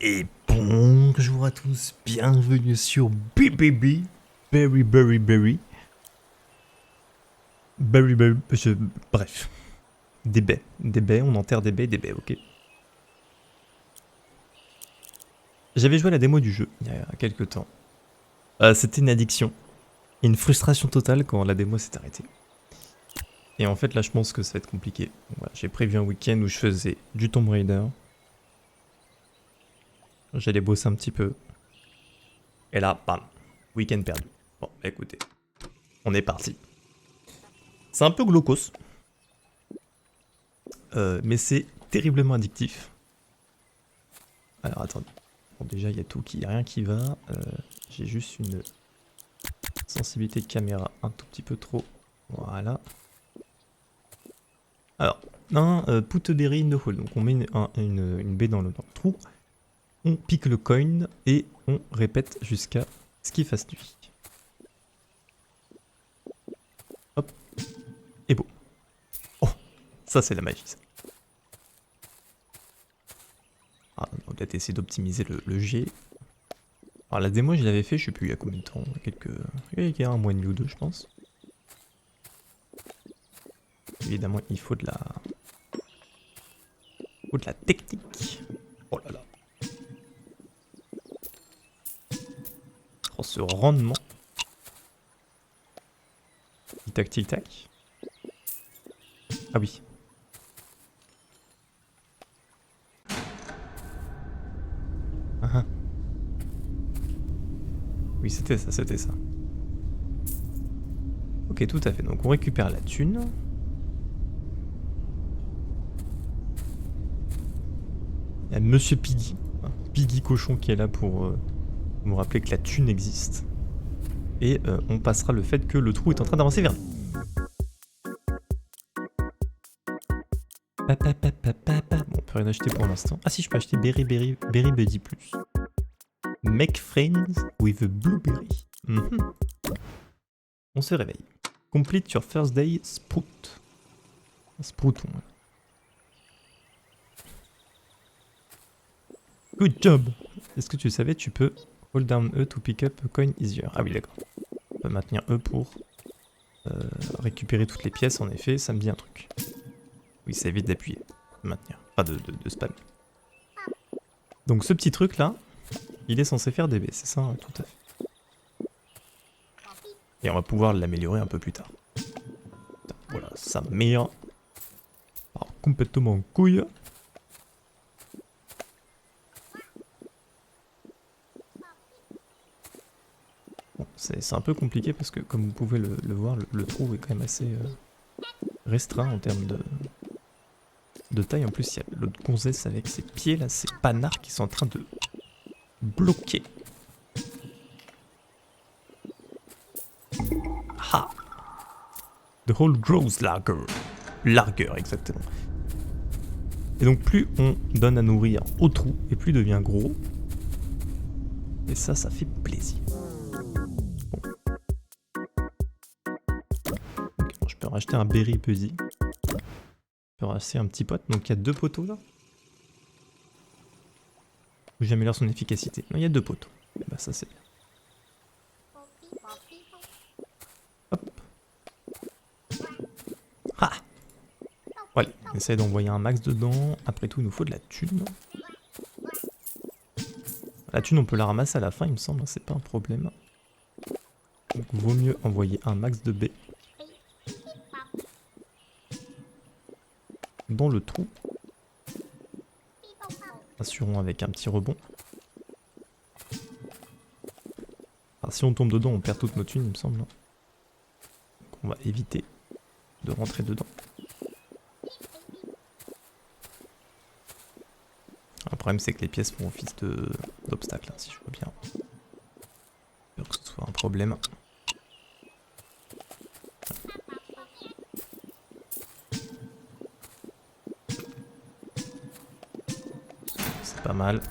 Et bonjour à tous, bienvenue sur BBB, Berry, bref, des baies, on enterre des baies, ok. J'avais joué à la démo du jeu il y a quelques temps. C'était une addiction, et une frustration totale quand la démo s'est arrêtée. Et en fait là je pense que ça va être compliqué. Voilà, j'ai prévu un week-end où je faisais du Tomb Raider. J'allais bosser un petit peu. Et là, bam, week-end perdu. Bon, bah écoutez, on est parti. C'est un peu glaucos. Mais c'est terriblement addictif. Alors attendez. Bon déjà il y a tout qui, rien qui va. J'ai juste une sensibilité de caméra un tout petit peu trop. Voilà. Alors, put a berry in the hole. Donc on met une baie dans le trou. On pique le coin et on répète jusqu'à ce qu'il fasse nuit. Hop. Et beau. Oh, ça c'est la magie ça. Ah, on va essayer d'optimiser le G. Alors la démo je l'avais fait, je sais plus il y a combien de temps, il y a un mois et demi ou deux je pense. Évidemment il faut de la technique. Oh là là. Oh ce rendement. Tic tac. Ah oui. Oui, c'était ça. Ok, tout à fait. Donc on récupère la thune. Il y a Monsieur Piggy. Piggy Cochon qui est là pour nous rappeler que la thune existe. Et on passera le fait que le trou est en train d'avancer vers nous. Bon, on peut rien acheter pour l'instant. Ah si, je peux acheter Berry Buddy plus. Make friends with a blueberry. On se réveille. Complete your first day sprout. Sprouton. Good job. Est-ce que tu savais, tu peux hold down E to pick up a coin easier. Ah oui, d'accord. On peut maintenir E pour récupérer toutes les pièces, en effet, ça me dit un truc. Oui, ça évite d'appuyer. Maintenir. Pas de spam. Donc ce petit truc là, il est censé faire des baies, c'est ça, hein, tout à fait. Et on va pouvoir l'améliorer un peu plus tard. Voilà, sa mère. Alors, complètement en couille. Bon, c'est un peu compliqué parce que, comme vous pouvez le voir, le trou est quand même assez restreint en termes de taille. En plus, il y a l'autre gonzesse avec ses pieds là, ses panards qui sont en train de bloquer. Ha! The hole grows larger. Larger, exactement. Et donc, plus on donne à nourrir au trou, et plus il devient gros. Et ça fait plaisir. Bon. Okay, bon, je peux racheter un Berry Buddy. Je peux racheter un petit pote. Donc, il y a 2 poteaux là. Où j'améliore son efficacité. Non, il y a 2 poteaux. Et bah, ça, c'est bien. Hop. Ha! Voilà, on essaie d'envoyer un max dedans. Après tout, il nous faut de la thune. La thune, on peut la ramasser à la fin, il me semble, c'est pas un problème. Donc, vaut mieux envoyer un max de baies dans le trou. Assurons avec un petit rebond. Alors, si on tombe dedans, on perd toutes nos thunes, il me semble. Donc, on va éviter de rentrer dedans. Le problème, c'est que les pièces font office d'obstacle, hein, si je vois bien. Peur que ce soit un problème. C'est pas mal.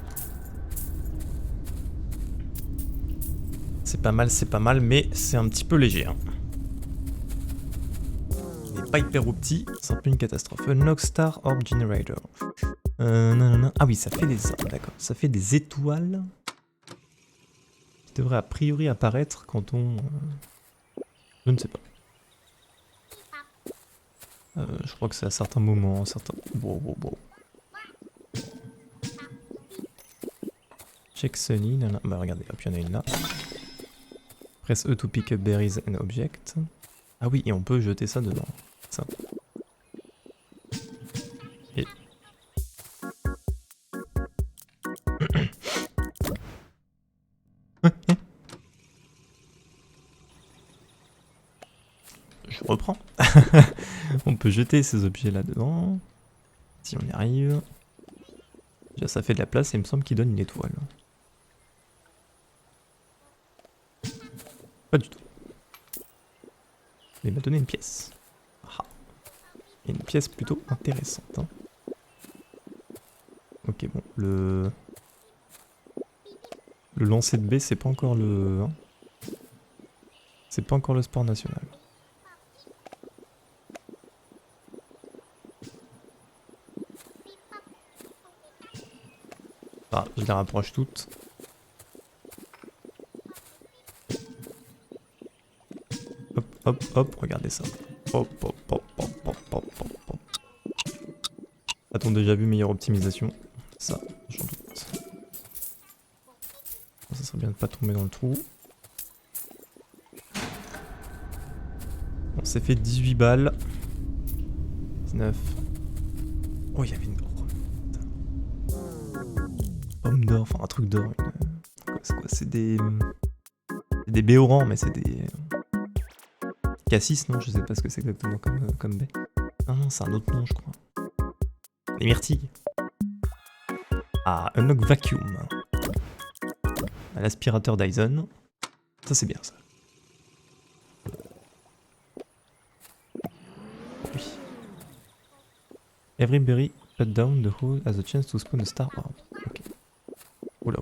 C'est pas mal, mais c'est un petit peu léger. Hein. Il n'est pas hyper opti, c'est un peu une catastrophe. Unlock Star Orb Generator. Nanana. Ah oui, ça fait des... D'accord. Ça fait des étoiles qui devraient a priori apparaître quand on... Je ne sais pas. Je crois que c'est à certains moments, certains... Wow. Check Sunny, nanana. Bah regardez, hop, il y en a une là. Press E to pick up berries and object. Ah oui, et on peut jeter ça dedans. Ça. Et... Je reprends. On peut jeter ces objets là-dedans. Si on y arrive. Déjà ça fait de la place et il me semble qu'il donne une étoile. Pas du tout. Mais il m'a donné une pièce. Ah. Et une pièce plutôt intéressante. Hein. Ok, bon, le lancer de baie, c'est pas encore le... Hein. C'est pas encore le sport national. Ah, je les rapproche toutes. Hop, regardez ça. Hop. A-t-on déjà vu meilleure optimisation? Ça, j'en doute. Bon, ça serait bien de pas tomber dans le trou. On s'est fait 18 balles. 19. Oh, il y avait une... Pomme d'or, enfin un truc d'or. C'est quoi? C'est des... des béorans, mais c'est des... Cassis, non? Je sais pas ce que c'est exactement comme baie. Ah non, c'est un autre nom, je crois. Les myrtilles. Ah, Unlock Vacuum. L'aspirateur Dyson. Ça, c'est bien, ça. Oui. Every berry put down the hole has a chance to spawn a star orb. Ok. Oula.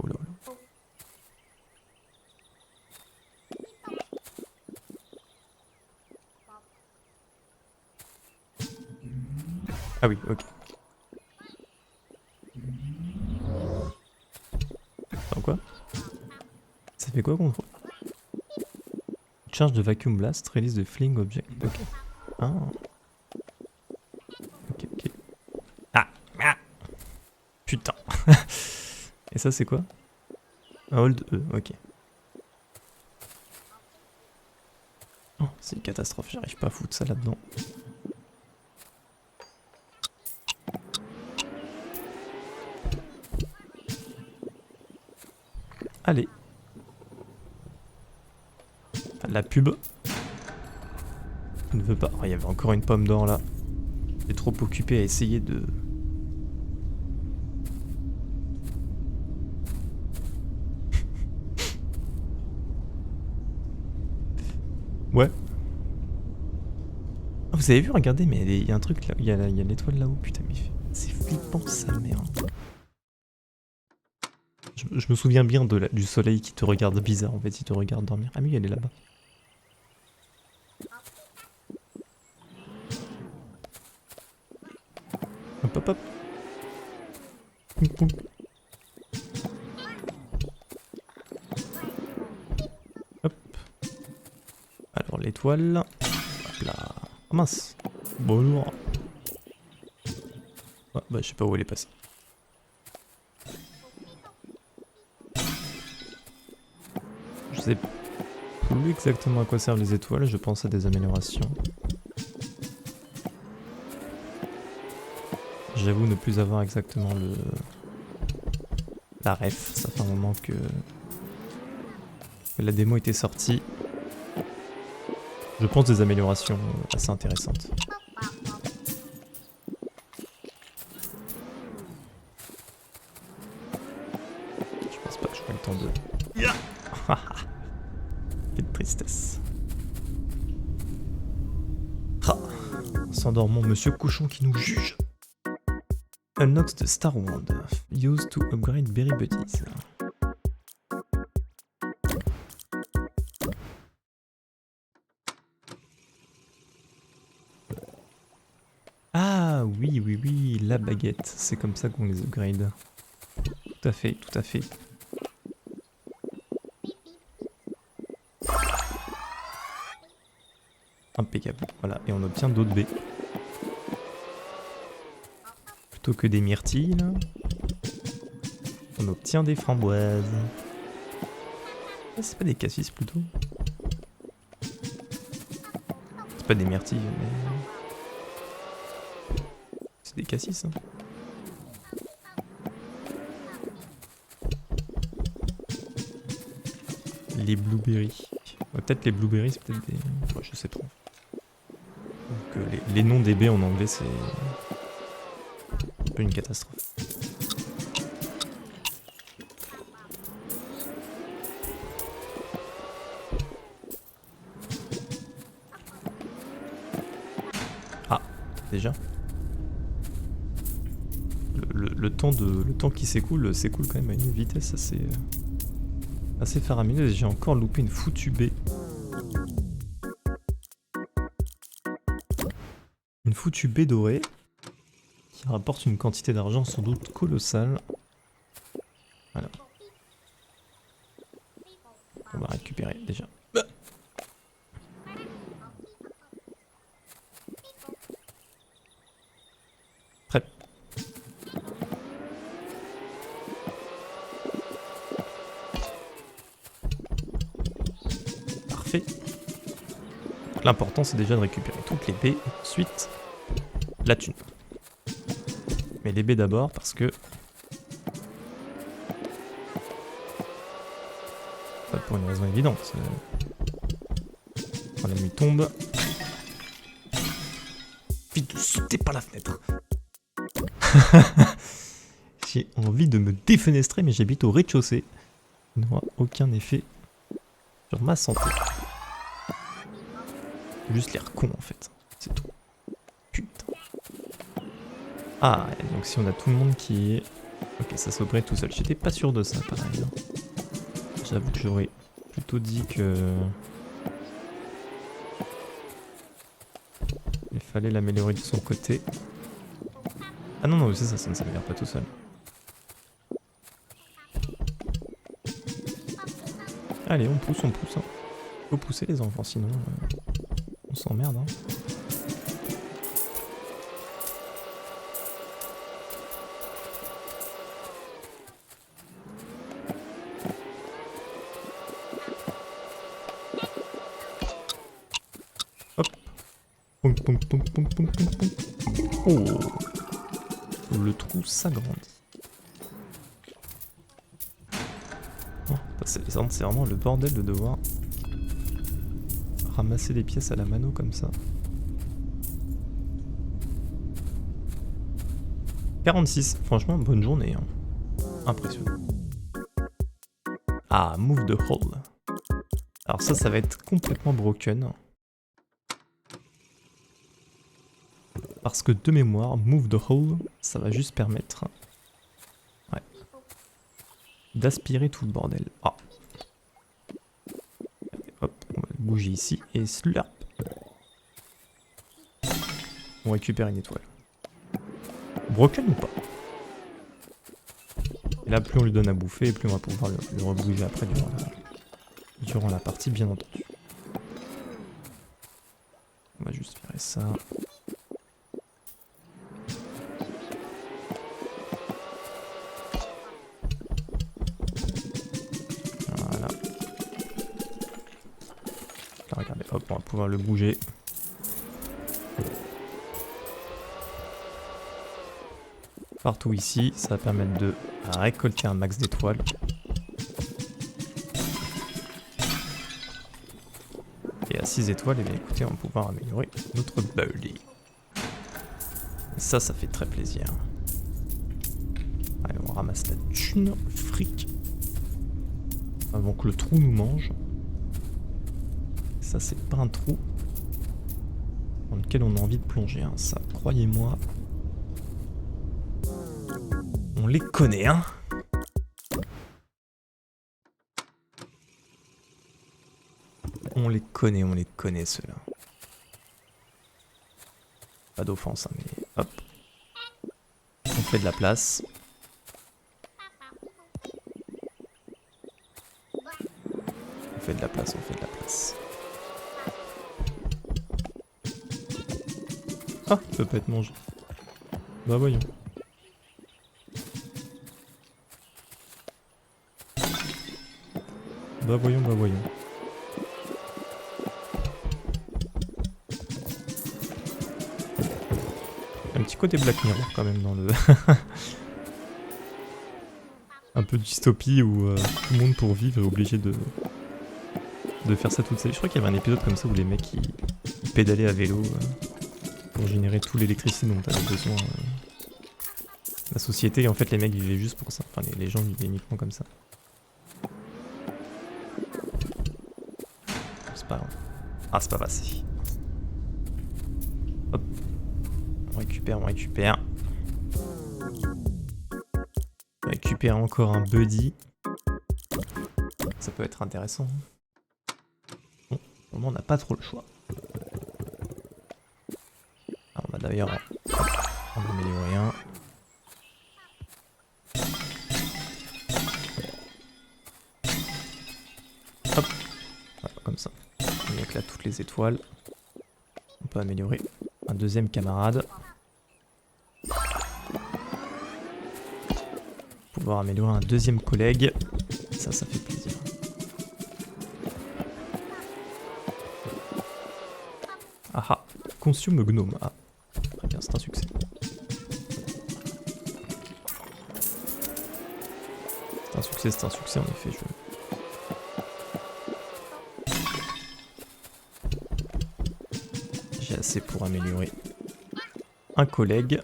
Ah oui, ok. Attends, quoi? Ça fait quoi contre? Charge de vacuum blast, release de fling object. Ok. Ah. Ok. Ah. Putain. Et ça c'est quoi? Un hold E, ok. Oh, c'est une catastrophe, j'arrive pas à foutre ça là-dedans. Allez. La pub. Je ne veux pas. Oh, il y avait encore une pomme d'or là. J'étais trop occupé à essayer de... Ouais. Oh, vous avez vu, regardez, mais il y a un truc là. Il y a l'étoile là-haut. Putain, mais c'est flippant sa merde. Je me souviens bien du soleil qui te regarde bizarre en fait, il te regarde dormir. Ah mais elle est là-bas. Hop. Hop. Alors l'étoile. Hop là. Oh, mince. Bonjour. Ah, bah je sais pas où elle est passée. Je sais plus exactement à quoi servent les étoiles, je pense à des améliorations. J'avoue ne plus avoir exactement la ref, ça fait un moment que la démo était sortie. Je pense des améliorations assez intéressantes. Je pense pas que j'aurai le temps de... Quelle tristesse. Ah, s'endormons, monsieur cochon qui nous juge. Unlocks the Star Wand. Used to upgrade Berry Buddies. Ah oui, la baguette. C'est comme ça qu'on les upgrade. Tout à fait, tout à fait. Impeccable. Voilà, et on obtient d'autres baies. Plutôt que des myrtilles, là, on obtient des framboises. Ah, c'est pas des cassis plutôt. C'est pas des myrtilles, mais... c'est des cassis, hein. Les blueberries. Ouais, peut-être les blueberries, c'est peut-être des... ouais, je sais trop. Donc, les noms des baies en anglais, c'est... un peu une catastrophe. Ah, déjà. Le temps qui s'écoule quand même à une vitesse assez faramineuse. J'ai encore loupé une foutue baie. Une foutue baie dorée qui rapporte une quantité d'argent sans doute colossale. Voilà. On va récupérer déjà. Prêt. Parfait. L'important c'est déjà de récupérer toutes les baies, ensuite la thune. Mais les baies d'abord parce que... pas pour une raison évidente. Quand la nuit tombe... Vite de sauter par la fenêtre. J'ai envie de me défenestrer mais j'habite au rez-de-chaussée. Il n'aura aucun effet sur ma santé. Juste l'air con en fait, c'est tout. Putain. Ah, donc si on a tout le monde qui est... ok, ça s'opère tout seul. J'étais pas sûr de ça, pareil. J'avoue que j'aurais plutôt dit que... il fallait l'améliorer de son côté. Ah non, non, c'est ça, ça ne s'améliore pas tout seul. Allez, on pousse, on pousse. Hein. Faut pousser les enfants, sinon on s'emmerde. Hein. Hop. Pong, pong, pong, pong, pong, pong, pong. Oh. Le trou s'agrandit. Oh, c'est vraiment le bordel de devoir ramasser les pièces à la mano comme ça. 46, franchement bonne journée. Hein. Impressionnant. Ah, move the hole. Alors ça va être complètement broken. Parce que de mémoire, move the hole, ça va juste permettre d'aspirer tout le bordel. Ah. Hop, on va bouger ici et slurp. On récupère une étoile. Broken ou pas? Et là, plus on lui donne à bouffer, plus on va pouvoir le rebouger après durant la partie, bien entendu. On va juste virer ça. Voilà. Là, regardez, hop, on va pouvoir le bouger. Partout ici, ça va permettre de récolter un max d'étoiles. Et à 6 étoiles, et bien écoutez, on va pouvoir améliorer notre birdie. Ça fait très plaisir. Allez, on ramasse la thune, fric. Avant que le trou nous mange. Ça, c'est pas un trou dans lequel on a envie de plonger. Hein. Ça, croyez-moi. On les connaît, hein. On les connaît ceux-là. Pas d'offense, hein, mais hop. fait de la place. On fait de la place, on fait de la place. Ah, il peut pas être mangé. Bah voyons. Bah voyons, bah voyons. Un petit côté Black Mirror quand même dans le... un peu de dystopie où tout le monde pour vivre est obligé de faire ça toute sa vie. Je crois qu'il y avait un épisode comme ça où les mecs ils pédalaient à vélo pour générer tout l'électricité dont avait besoin la société, et en fait les mecs vivaient juste pour ça. Enfin les gens vivaient uniquement comme ça. C'est pas grave. Ah, c'est pas passé. Hop. On récupère, on récupère. On récupère encore un buddy. Ça peut être intéressant. Bon, pour le moment on n'a pas trop le choix. Ah, on va d'ailleurs en améliorer un. Hop. Voilà, comme ça. On éclate toutes les étoiles. On peut améliorer un deuxième camarade. Pouvoir améliorer un deuxième collègue. Ça fait plaisir. Ah ah, consume gnome. Ah, très bien, c'est un succès. C'est un succès en effet. J'ai assez pour améliorer un collègue.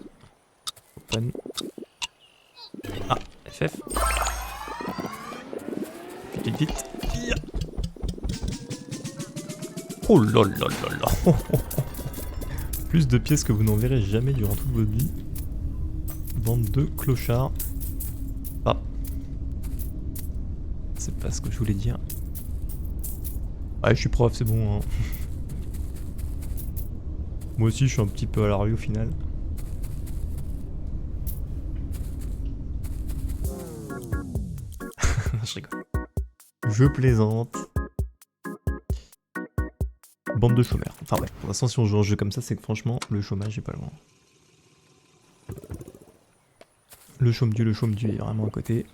Open. Ah, FF. Vite, vite. Oh là là là là. Plus de pièces que vous n'en verrez jamais durant toute votre vie. Bande de clochards. Ah. C'est pas ce que je voulais dire. Ouais, je suis prof, c'est bon. Hein. Moi aussi, je suis un petit peu à la rue au final. Je rigole. Je plaisante. Bande de chômeurs. Enfin ouais, pour l'instant si on joue un jeu comme ça, c'est que franchement, le chômage est pas loin. Le chôme-dieu est vraiment à côté.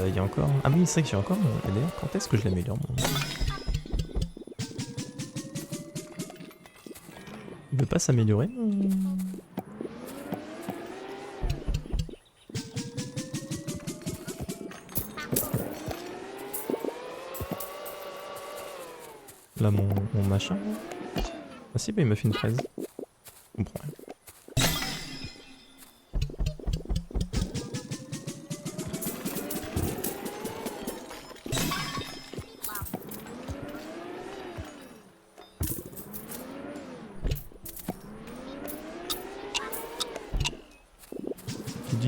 Il y a encore... Ah oui, c'est vrai que j'ai encore... D'ailleurs, quand est-ce que je l'améliore mon... Il veut pas s'améliorer Là, mon machin. Ah si, bah il m'a fait une fraise. Je comprends rien.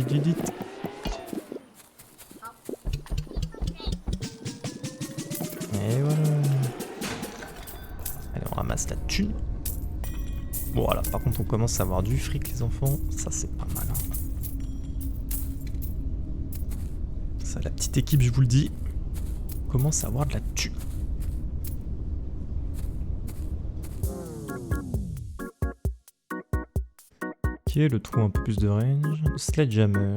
Dit. Et voilà. Allez, on ramasse la thune. Bon, voilà, par contre, on commence à avoir du fric, les enfants. Ça, c'est pas mal. Hein. Ça, la petite équipe, je vous le dis, commence à avoir de la thune. Ok, le trou un peu plus de range. Sledgehammer.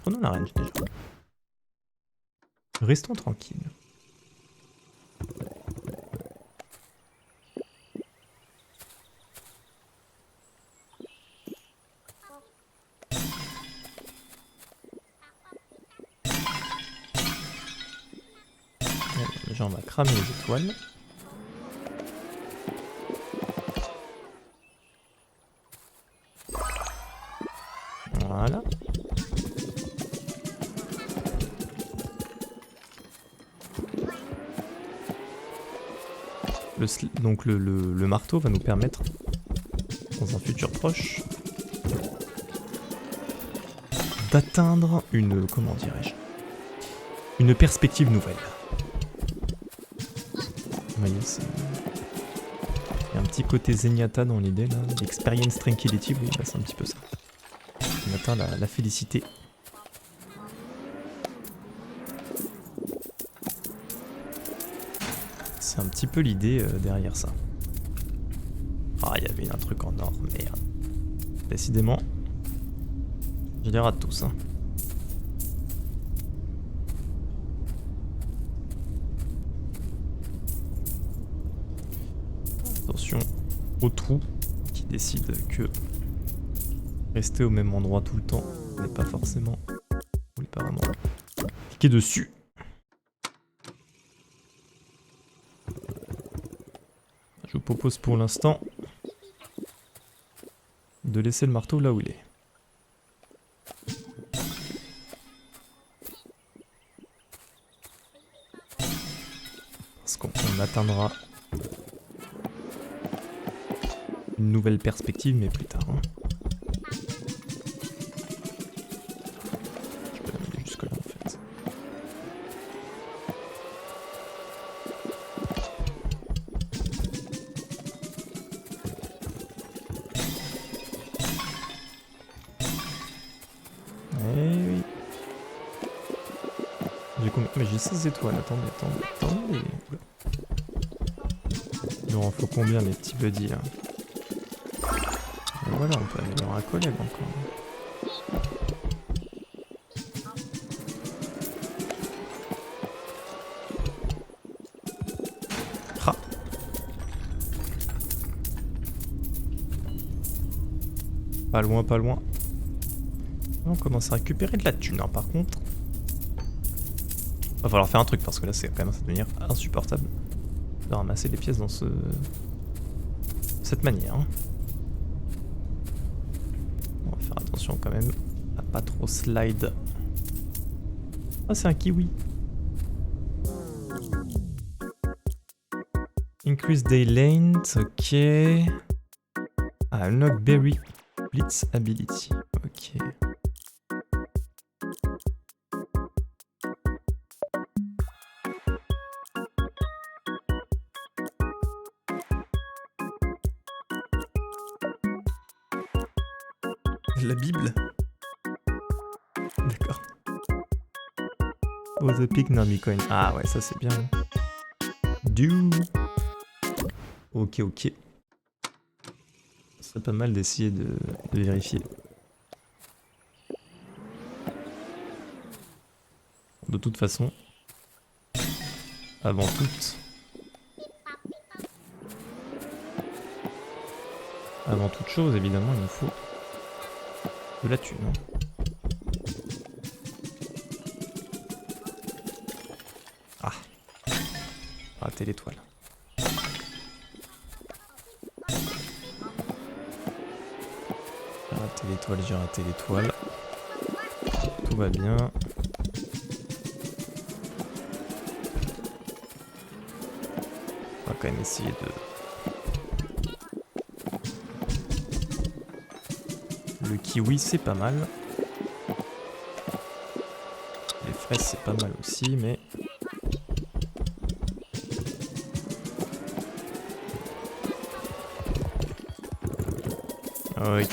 Prenons la range déjà. Restons tranquilles. Déjà on va cramer les étoiles. Voilà. Donc le marteau va nous permettre, dans un futur proche, d'atteindre une... comment dirais-je? une perspective nouvelle. Vous voyez, c'est... Il y a un petit côté Zenyatta dans l'idée là. Experience Tranquility, oui, bah, c'est un petit peu ça. On atteint la félicité. C'est un petit peu l'idée derrière ça. Ah, il y avait un truc en or, merde. Décidément, je les rate tous, hein. Attention au trou qui décide que rester au même endroit tout le temps n'est pas forcément... Oui, pas vraiment. Cliquez dessus. Je vous propose pour l'instant de laisser le marteau là où il est. Parce qu'on atteindra une nouvelle perspective, mais plus tard. Hein. Je peux aller jusque là en fait. Eh oui. J'ai combien? Mais j'ai 16 étoiles, attendez. Oula. Il en faut combien les petits buddies là? Et voilà, on peut améliorer un collègue encore. Ah. Pas loin, pas loin. On commence à récupérer de la thune, hein, par contre. Va falloir faire un truc parce que là, c'est quand même ça va devenir insupportable de ramasser les pièces dans cette manière. Hein. On va faire attention quand même à pas trop slide. Ah, c'est un kiwi. Increase day length, ok. Ah, unlock berry blitz ability, ok. La Bible. D'accord. Oh, the pig Namicoin. Ah ouais, ça c'est bien. Du. Ok. C'est pas mal d'essayer de vérifier. De toute façon, avant toute chose, évidemment, il nous faut de la thune. Hein. Ah, raté l'étoile. J'ai raté l'étoile. Tout va bien. On va quand même essayer de... Le kiwi, c'est pas mal. Les fraises, c'est pas mal aussi, mais... Ok.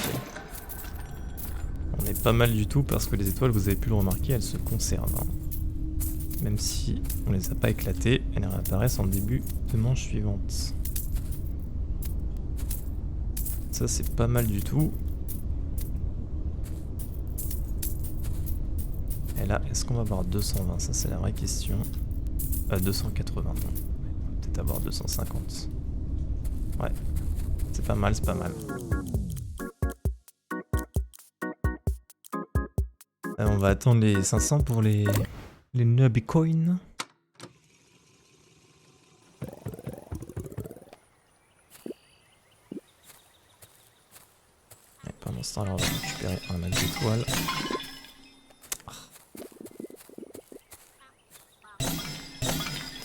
On est pas mal du tout parce que les étoiles, vous avez pu le remarquer, elles se conservent. Hein. Même si on les a pas éclatées, elles réapparaissent en début de manche suivante. Ça, c'est pas mal du tout. Et là, est-ce qu'on va avoir 220? Ça, c'est la vraie question. 280, non. On va peut-être avoir 250. Ouais. C'est pas mal, c'est pas mal. On va attendre les 500 pour les Nubby Coins. Et pendant ce temps-là, on va récupérer un max d'étoiles.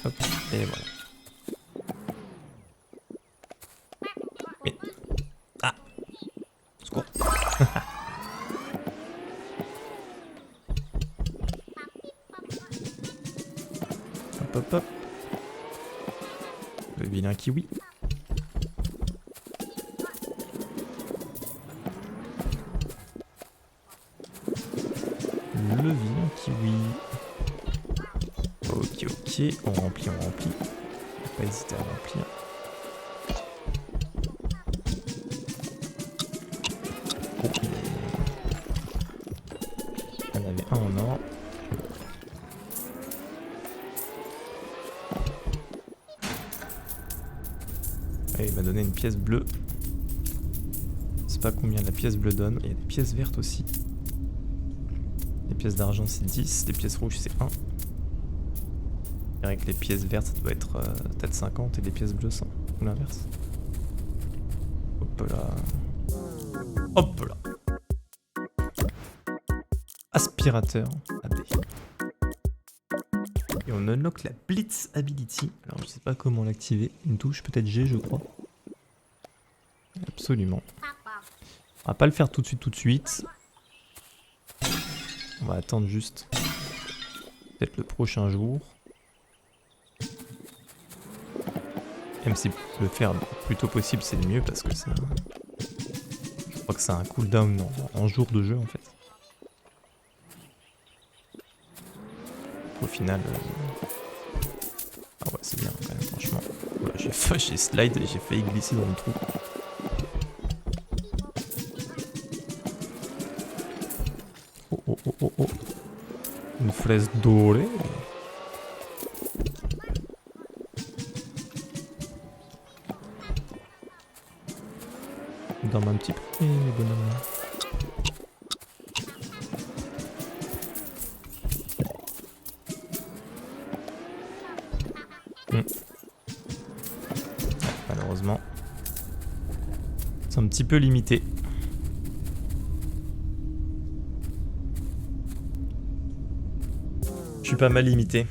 Hop, et voilà. Mais... Ah! Secours. Le vilain kiwi. Le vilain kiwi. Ok, ok. On remplit, on remplit. Faut pas hésiter à remplir. Oh, il y en avait un en or. Et il m'a donné une pièce bleue. Je sais pas combien la pièce bleue donne. Il y a des pièces vertes aussi. Les pièces d'argent c'est 10, les pièces rouges c'est 1. Je dirais que les pièces vertes ça doit être peut-être 50 et les pièces bleues 100. Ou l'inverse. Hop là. Hop là. Aspirateur AD. Et on unlock la Blitz Ability. Alors je sais pas comment l'activer. Une touche, peut-être G je crois. Absolument. On va pas le faire tout de suite. On va attendre juste peut-être le prochain jour. Même si le faire le plus tôt possible c'est le mieux parce que ça... Je crois que c'est un cooldown en jour de jeu en fait. Au final... Ah ouais c'est bien quand même franchement. Ouais, j'ai slide et j'ai failli glisser dans le trou. Oh oh oh oh oh. Une fraise dorée. Dans un petit peu, les bonhommes. Malheureusement, c'est un petit peu limité. Je suis pas mal limité.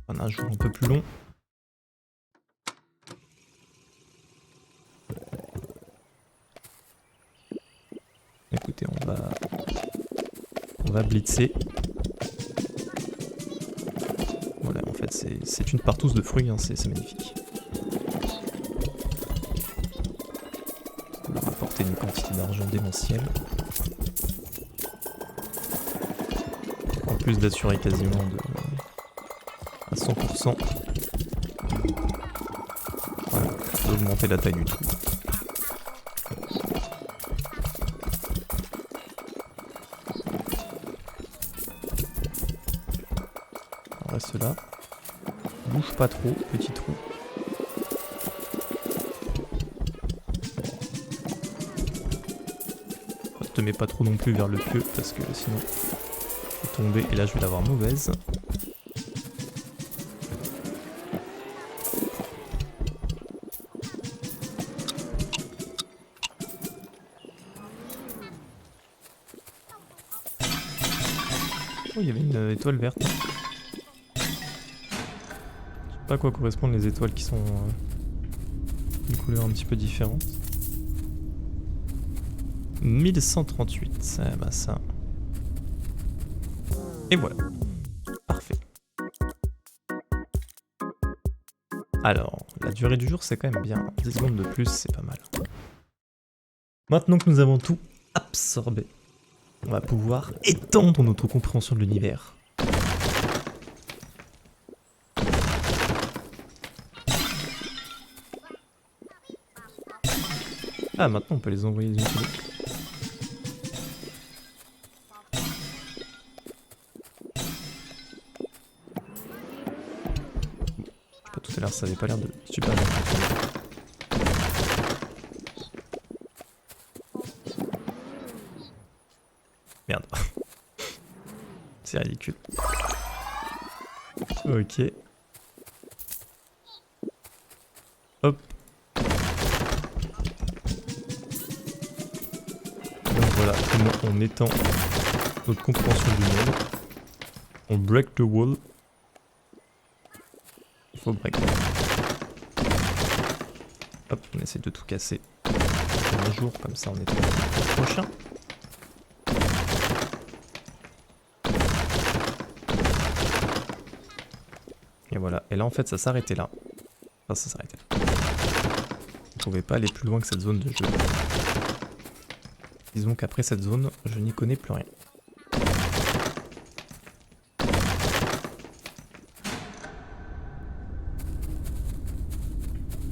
On a un jour un peu plus long. Écoutez, on va blitzer. Voilà, en fait, c'est une partouze de fruits, hein, c'est magnifique. On va rapporter une quantité d'argent démentielle. En plus d'assurer quasiment à 100%. Voilà, d'augmenter la taille du trou. On reste là. Bouge pas trop, petit trou. Ne te mets pas trop non plus vers le pieu parce que sinon je vais tomber et là je vais l'avoir mauvaise. Oh, il y avait une étoile verte. Je sais pas à quoi correspondent les étoiles qui sont d'une couleur un petit peu différente. 1138, eh ben ça. Et voilà. Parfait. Alors, la durée du jour c'est quand même bien. 10 secondes de plus, c'est pas mal. Maintenant que nous avons tout absorbé, on va pouvoir étendre notre compréhension de l'univers. Ah, maintenant on peut les envoyer les unes sur l'autre. Je sais pas, tout à l'heure ça avait pas l'air de super bien fonctionner. Merde. C'est ridicule. Ok. Hop. Donc voilà comment on étend notre compréhension du monde. On break the wall. Il faut break. Hop, on essaie de tout casser. Un jour, comme ça on étend le prochain. Et voilà, et là en fait ça s'arrêtait là. Enfin, ça s'arrêtait là. On pouvait pas aller plus loin que cette zone de jeu. Disons qu'après cette zone, je n'y connais plus rien.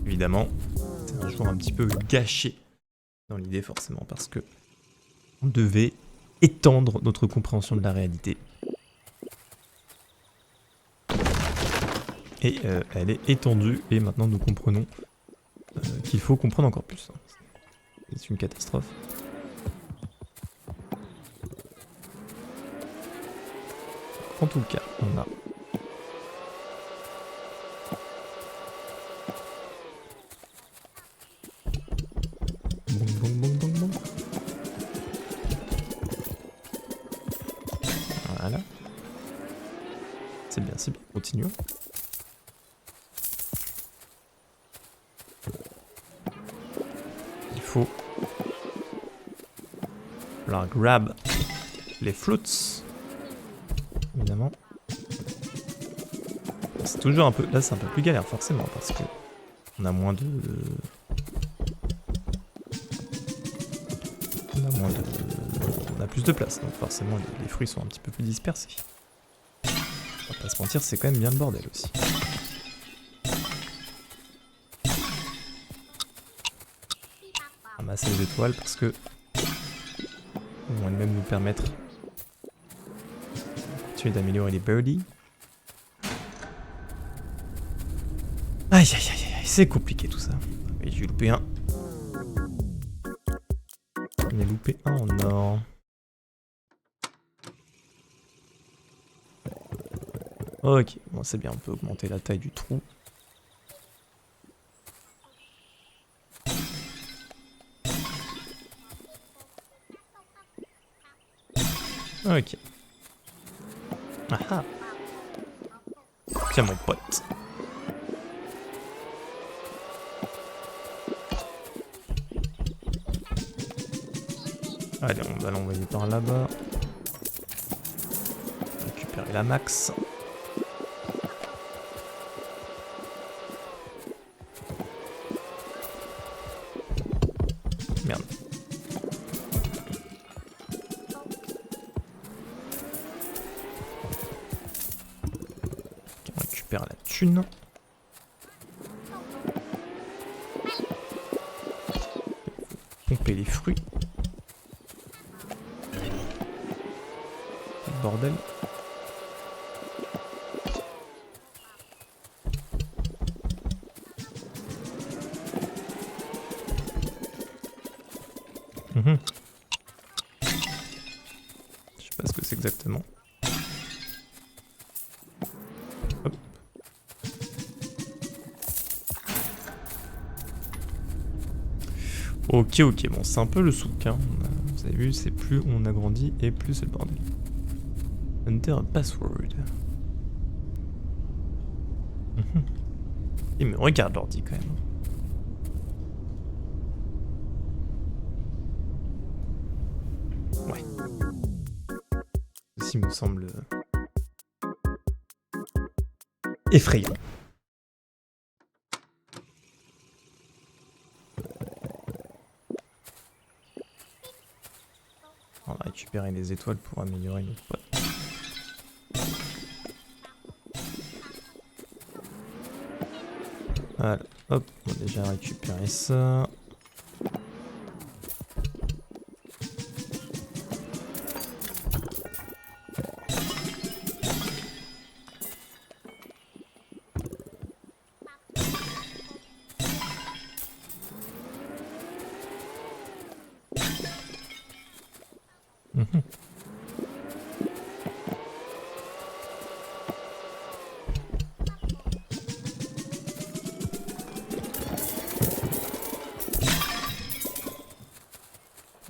Évidemment, c'est un jour un petit peu gâché dans l'idée forcément parce que on devait étendre notre compréhension de la réalité. Et elle est étendue et maintenant nous comprenons qu'il faut comprendre encore plus. C'est une catastrophe. En tout cas, on a bong bong bong bong bong. Voilà. C'est bien, continuons. Il faut leur grab les fruits. Évidemment. C'est toujours un peu... Là c'est un peu plus galère forcément parce que on a moins de... On a plus de place donc forcément les fruits sont un petit peu plus dispersés. On va pas se mentir, c'est quand même bien le bordel aussi. Ramasser les étoiles parce que vont elles-mêmes nous permettre d'améliorer les birdies. Aïe aïe aïe aïe, c'est compliqué tout ça. Et j'ai loupé un. On a loupé un en or. Ok, bon c'est bien, on peut augmenter la taille du trou. Ok. Ah ah. Tiens mon pote. Allez, on va l'envoyer par là-bas. Récupérer la max. Merde. On récupère la thune. Pomper les fruits. Bordel. Je sais pas ce que c'est exactement. Hop. Ok, bon c'est un peu le souk, hein. Vous avez vu, c'est plus on agrandit et plus c'est le bordel. Enter a password. Il me regarde l'ordi quand même. Ouais. Ceci me semble effrayant. On va récupérer les étoiles pour améliorer notre pote. Voilà, hop, on va déjà récupérer ça.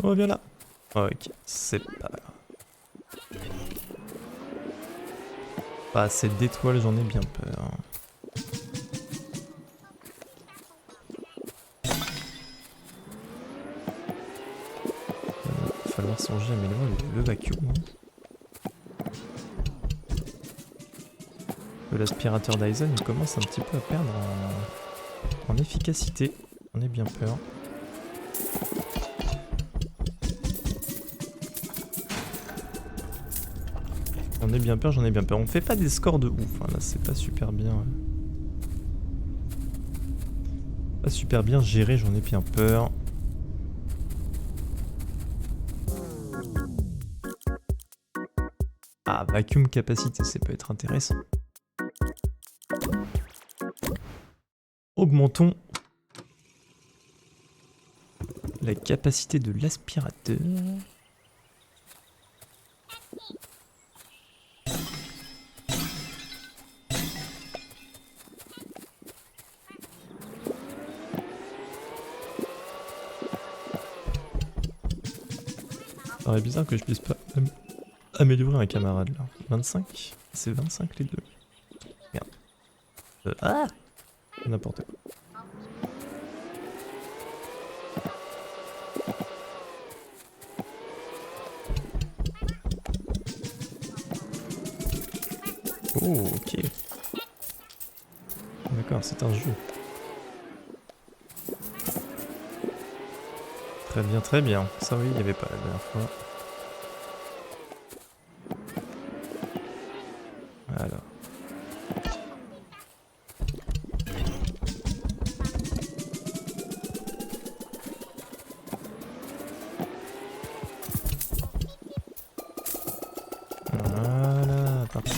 Oh, viens là. Ok, c'est pas grave. Pas assez d'étoiles, j'en ai bien peur. Il va falloir songer à améliorer le vacuum. L'aspirateur Dyson, il commence un petit peu à perdre en... en efficacité. On est bien peur. J'en ai bien peur, j'en ai bien peur. On fait pas des scores de ouf, hein. Là c'est pas super bien. Pas super bien géré, j'en ai bien peur. Ah, vacuum capacité, ça peut être intéressant. Augmentons la capacité de l'aspirateur. Ça paraît bizarre que je puisse pas améliorer un camarade là. 25? C'est 25 les deux. Merde. Ah! N'importe quoi. Oh, ok. D'accord, c'est un jeu. Très bien, très bien. Ça oui, il n'y avait pas la dernière fois. Alors. Voilà, parfait.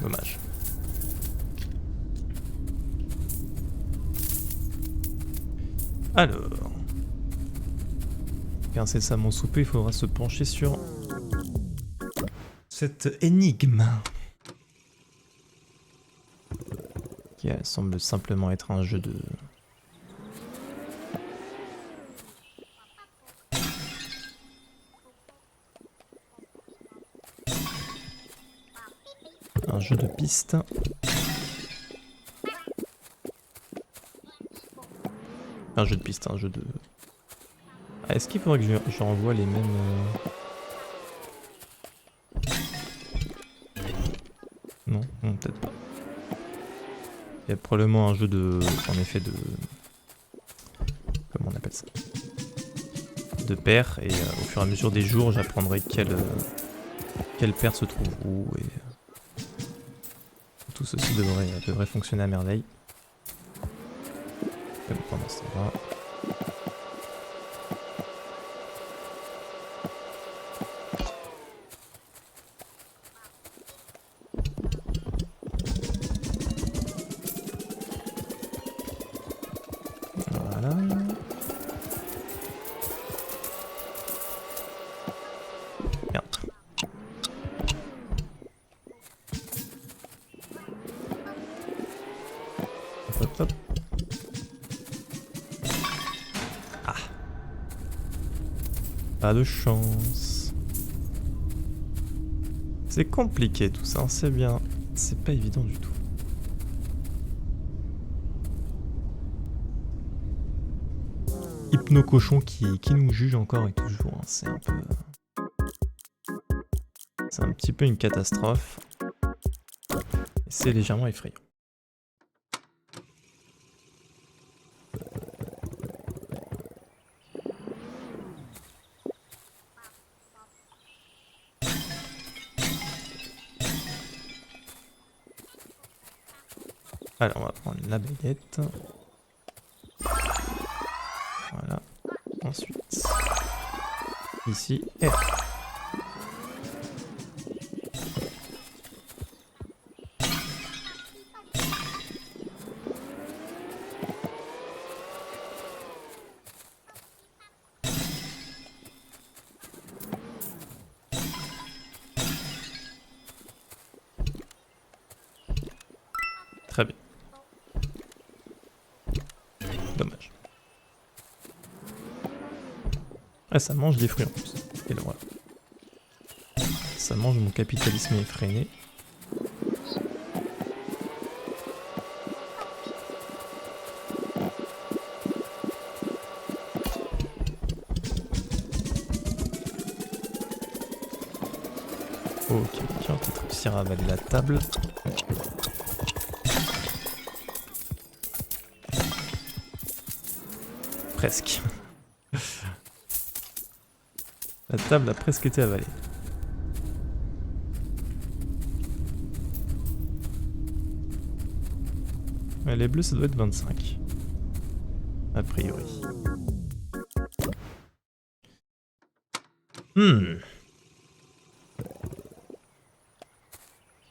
Dommage. Alors. Incessamment souper, il faudra se pencher sur cette énigme. Qui semble simplement être un jeu de... Un jeu de piste. Un jeu de piste, un jeu de... Ah, est-ce qu'il faudrait que je renvoie les mêmes... Non, non peut-être pas. Il y a probablement un jeu de... En effet de... Comment on appelle ça? De paires, et au fur et à mesure des jours, j'apprendrai quelle paire se trouve où, et... Tout ceci devrait fonctionner à merveille. Comme pendant ce temps-là. Voilà. Merde. Hop, hop, hop. Ah. Pas de chance. C'est compliqué tout ça, c'est bien. C'est pas évident du tout. Hypno-cochon qui nous juge encore et toujours, hein. C'est un peu... C'est un petit peu une catastrophe. Et c'est légèrement effrayant. Alors on va prendre la baguette. Voilà. Ensuite, ici, R. Très bien. Dommage. Ah, ça mange des fruits en plus. Et là, voilà. Ça mange mon capitalisme effréné. Ok, on va peut-être réussir à avaler la table. Presque. La table a presque été avalée. Ouais, les bleus, ça doit être 25. A priori.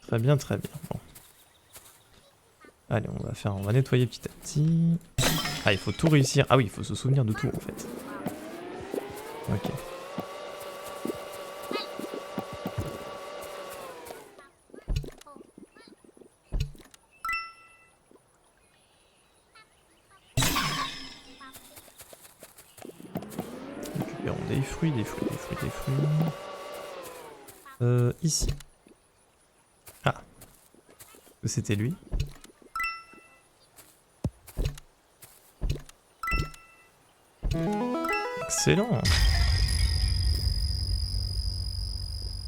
Très bien, très bien. Bon. Allez, on va nettoyer petit à petit. Ah, il faut tout réussir. Ah oui, il faut se souvenir de tout en fait. Ok. Récupérons des fruits, des fruits, des fruits, des fruits. Ici. Ah. C'était lui. Excellent.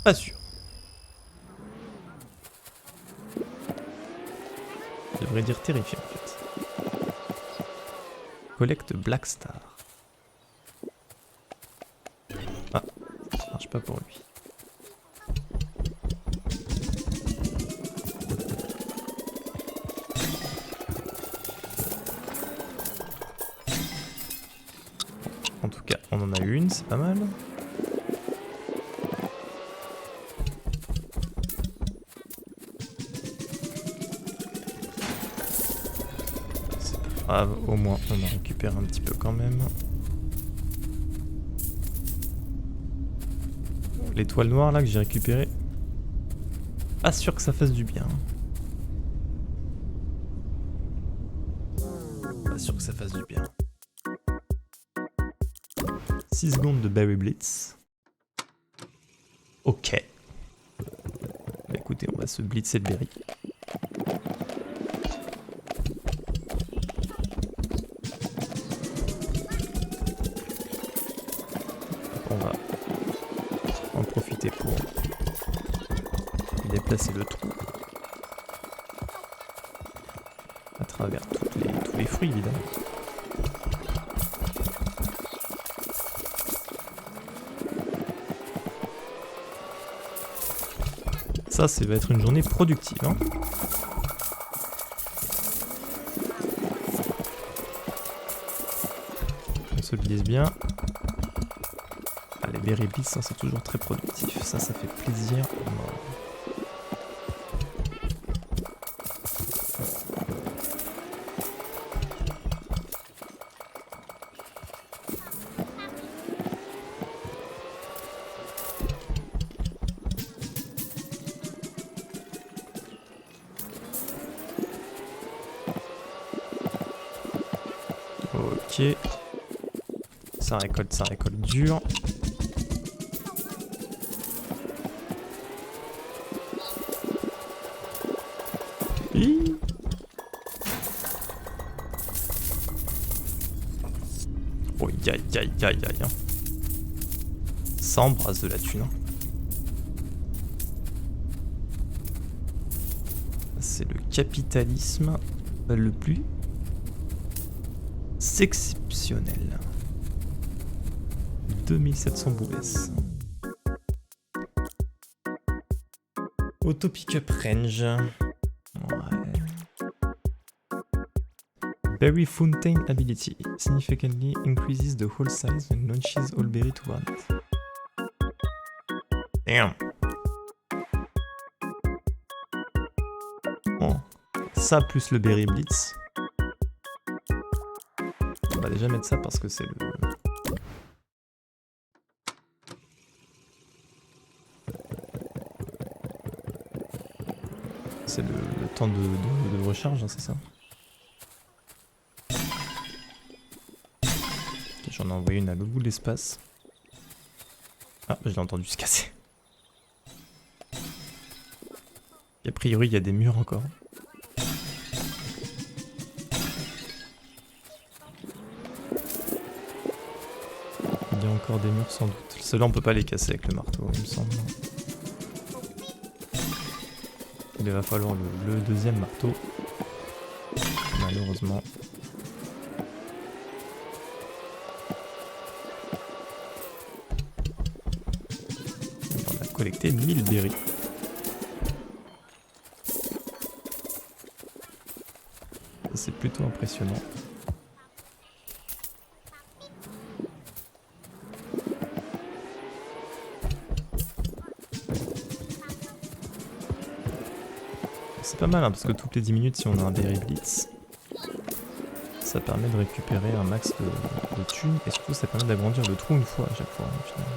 Pas sûr. Je devrais dire terrifiant en fait. Collecte Black Star. Ah, ça marche pas pour lui. En tout cas, on en a une, c'est pas mal. C'est pas grave, au moins on en récupère un petit peu quand même. L'étoile noire là que j'ai récupérée. Pas sûr que ça fasse du bien. Pas sûr que ça fasse du bien. 6 secondes de Berry Blitz. Ok. Bah écoutez, on va se blitzer le berry. On va en profiter pour déplacer le trou à travers tous les fruits évidemment. Ça va être une journée productive. Hein. On se glisse bien. Ah, les berry blitz, c'est toujours très productif. Ça fait plaisir. Ok. Ça récolte dur. Hi. Oh, aïe. Ça embrasse de la thune. Hein. C'est le capitalisme le plus exceptionnel. 2700 boules. Auto pickup range. Ouais. Berry Fountain ability significantly increases the whole size when launches all berry toward it. Damn. Bon, ça plus le berry blitz. On va déjà mettre ça parce que c'est le... C'est le temps de recharge, hein, c'est ça. Okay, j'en ai envoyé une à l'autre bout de l'espace. Ah, je l'ai entendu se casser. Et a priori, il y a des murs encore. Il y a encore des murs sans doute. Ceux-là, on peut pas les casser avec le marteau, il me semble. Il va falloir le deuxième marteau. Malheureusement. On a collecté 1000 berries. C'est plutôt impressionnant. C'est pas mal hein, parce que toutes les 10 minutes si on a un berry blitz, ça permet de récupérer un max de thunes et surtout ça permet d'agrandir le trou une fois à chaque fois hein, finalement.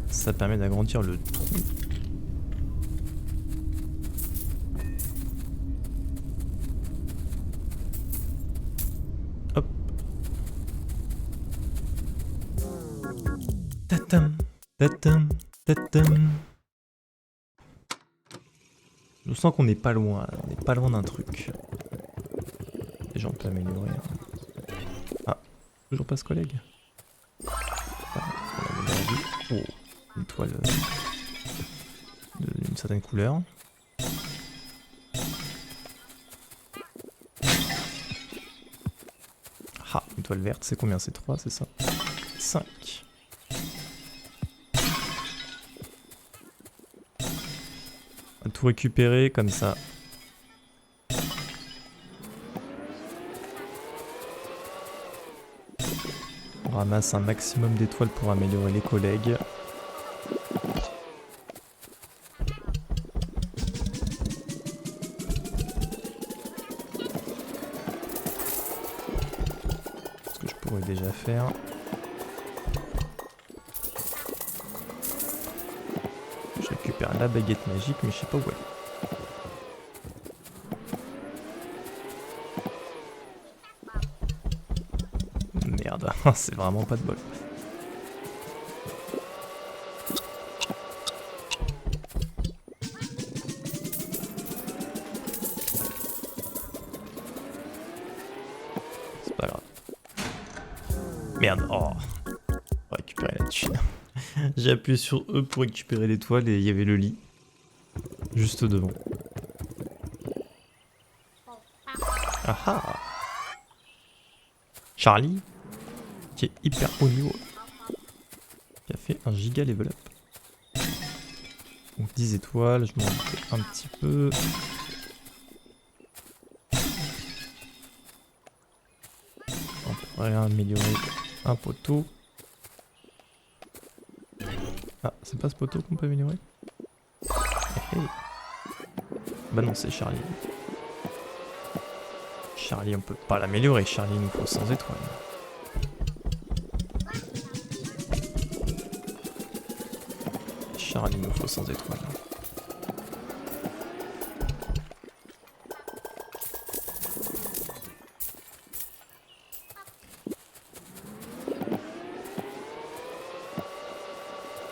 Ça permet d'agrandir le trou. Hop. Tatam, tatam, tatam. Je sens qu'on n'est pas loin, on n'est pas loin d'un truc. Déjà on peut améliorer. Hein. Ah, toujours pas ce collègue. Oh, une toile d'une certaine couleur. Ah, une toile verte, c'est combien? C'est 3, c'est ça? 5. On va tout récupérer comme ça. On ramasse un maximum d'étoiles pour améliorer les collègues. Ce que je pourrais déjà faire. Je récupère la baguette magique, mais je sais pas où elle est. Merde, c'est vraiment pas de bol. C'est pas grave. Merde, oh. On va récupérer la thune. J'ai appuyé sur E pour récupérer l'étoile et il y avait le lit. Juste devant. Ah ah. Charlie, qui est hyper haut niveau, qui a fait un giga level up. Donc 10 étoiles, je m'en fais un petit peu. On pourrait améliorer un poteau. Ah, c'est pas ce poteau qu'on peut améliorer? Hey. Bah non, c'est Charlie. Charlie, on peut pas l'améliorer. Charlie, il nous faut 100 étoiles. Charlie, il nous faut 100 étoiles.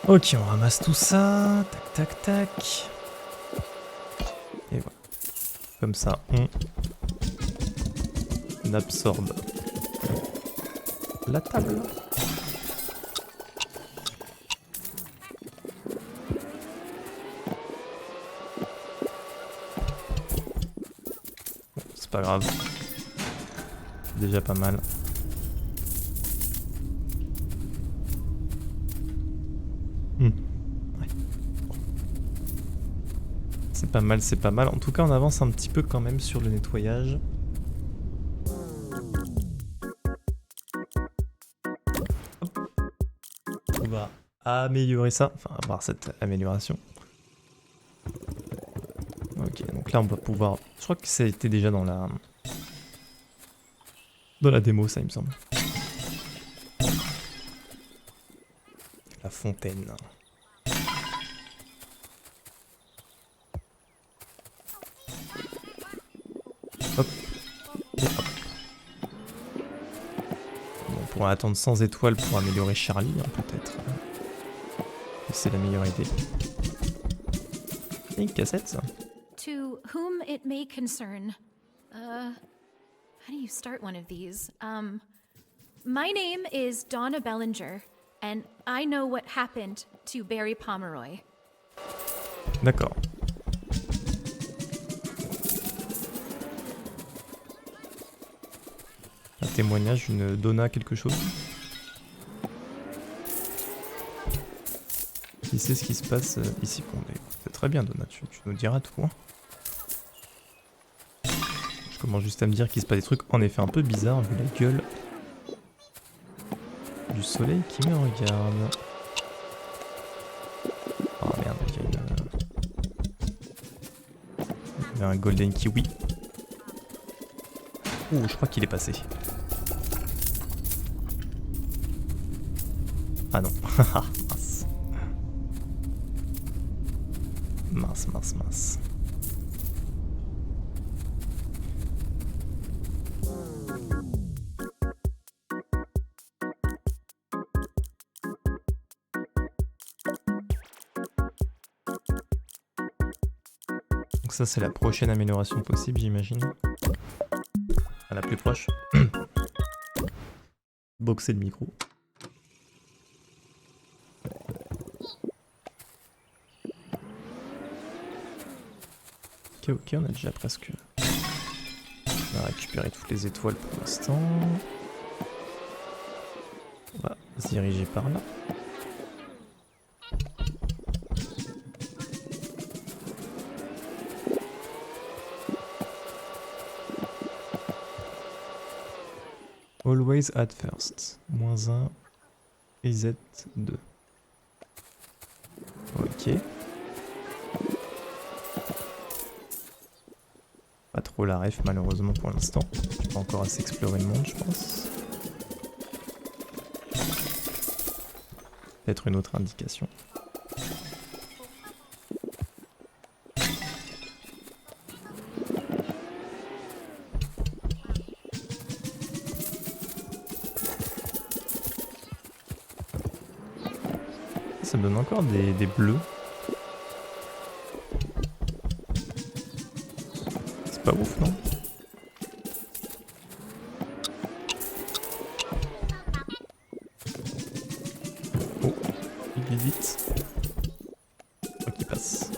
Ok, on ramasse tout ça. Tac, tac, tac. Et voilà. Comme ça, on absorbe la table. Bon, c'est pas grave. C'est déjà pas mal. Ouais. C'est pas mal, c'est pas mal. En tout cas, on avance un petit peu quand même sur le nettoyage. On va améliorer ça, enfin avoir cette amélioration. Ok, donc là on va pouvoir... Je crois que ça a été déjà dans la démo, ça il me semble. La fontaine. Hop. Et hop. Bon, on pourra attendre 100 étoiles pour améliorer Charlie, hein, peut-être. C'est la meilleure idée. Et une cassette, ça. To whom it may concern. How do you start one of these? My name is Donna Bellinger, and I know what happened to Barry Pomeroy. D'accord. Un témoignage, une Donna quelque chose. Qui sait ce qui se passe ici? Bon, bah, c'est très bien Donna, tu nous diras tout. Hein. Je commence juste à me dire qu'il se passe des trucs en effet un peu bizarres vu la gueule du soleil qui me regarde. Oh merde, il y a un golden kiwi. Ouh, je crois qu'il est passé. Ah non. Mince. Mince. Donc ça c'est la prochaine amélioration possible j'imagine. À la plus proche. Boxer le micro. Ok, on a déjà presque... On a récupéré toutes les étoiles pour l'instant. On va se diriger par là. Always at first. -1. Reset 2. Ok. Pas trop la ref malheureusement pour l'instant. J'ai pas encore assez exploré le monde je pense. Peut-être une autre indication. Ça me donne encore des bleus. C'est pas ouf, non? Oh, il vit vite. Je crois qu'il passe.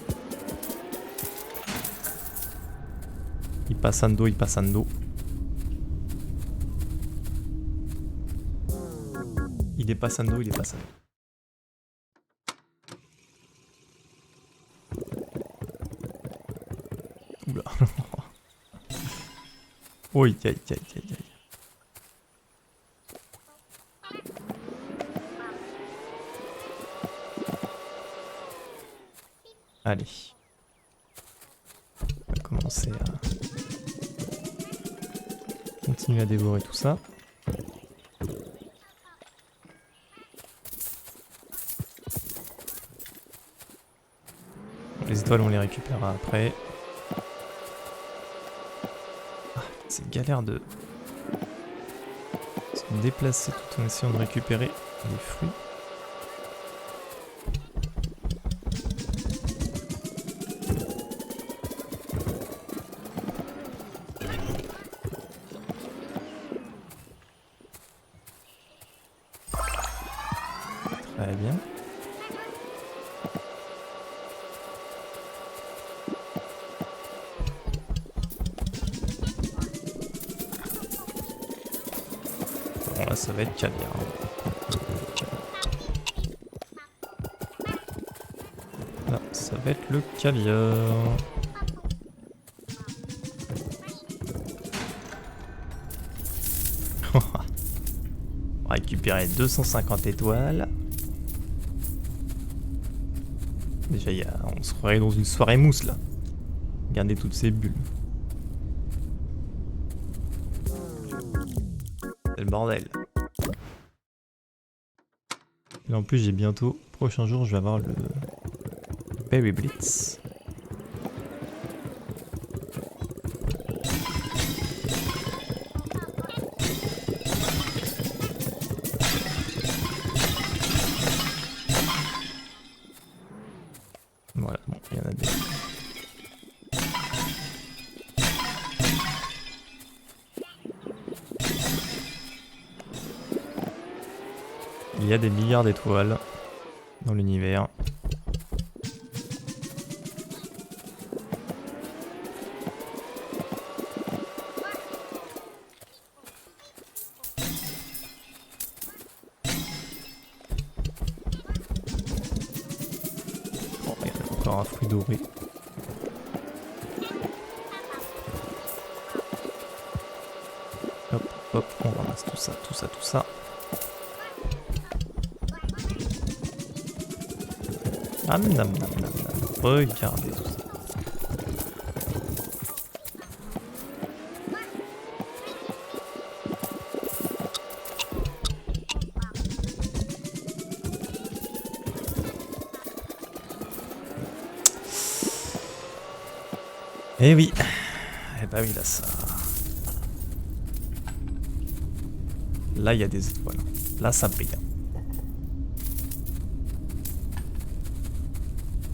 Il passando. Il est passando. Oula. Oh, aïe. Allez. On va commencer à continuer à dévorer tout ça. Les étoiles, on les récupérera après. Ah, c'est galère de se déplacer tout en essayant de récupérer les fruits. Très bien. Bon là ça va être caviar. Là ça va être le caviar. On va récupérer 250 étoiles. Déjà on se croirait dans une soirée mousse là. Regardez toutes ces bulles. C'est le bordel. Et en plus j'ai bientôt, prochain jour je vais avoir le Berry Blitz. Voilà, bon, il y en a des... Il y a des milliards d'étoiles dans l'univers. Bon, il y a encore un fruit doré. Hop, hop, on ramasse tout ça, tout ça, tout ça. Nam nam nam nam nam. Regardez tout ça. Eh oui. Eh bah oui, là ça. Là il y a des étoiles. Là ça brille.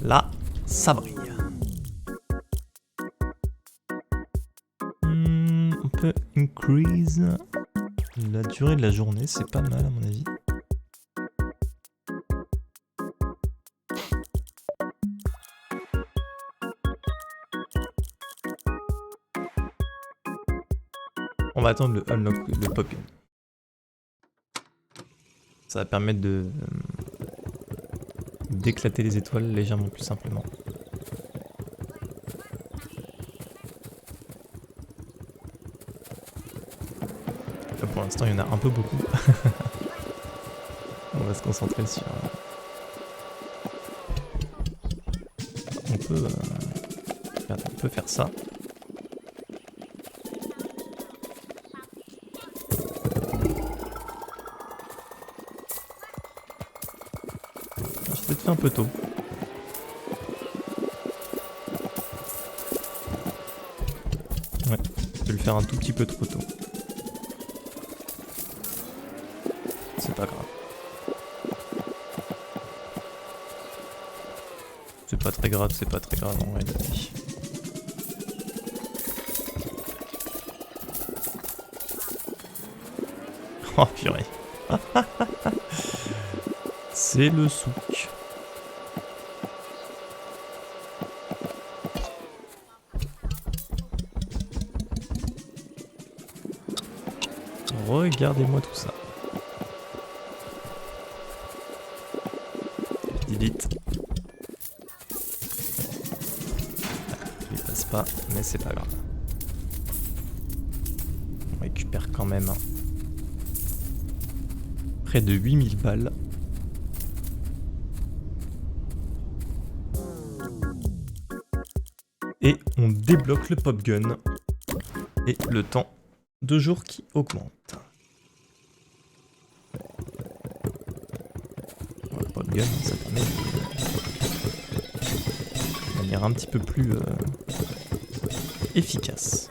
Là, ça brille. On peut increase la durée de la journée, c'est pas mal à mon avis. On va attendre le unlock, le pop gun. Ça va permettre de d'éclater les étoiles légèrement plus simplement. Là, pour l'instant, il y en a un peu beaucoup. On va se concentrer sur... On peut faire ça. J'ai peut-être fait un peu tôt. Ouais, je vais le faire un tout petit peu trop tôt. C'est pas grave. C'est pas très grave, c'est pas très grave en réalité. Oh purée. C'est le souk. Regardez-moi tout ça. Vite. Il passe pas, mais c'est pas grave. On récupère quand même près de 8000 balles. Et on débloque le pop gun. Et le temps de jour qui augmente. Le pop gun, ça permet de manière un petit peu plus efficace.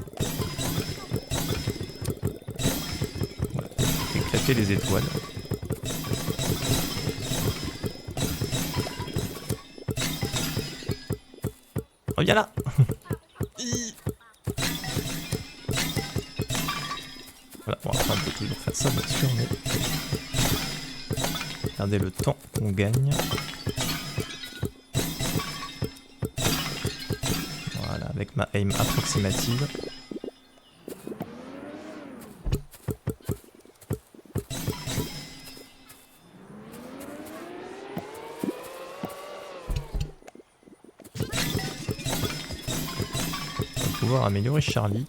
Voilà, éclater les étoiles. Reviens là. Voilà, bon après on peut toujours faire ça bien sûr, mais regardez le temps qu'on gagne. Voilà, avec ma aim approximative. On va pouvoir améliorer Charlie.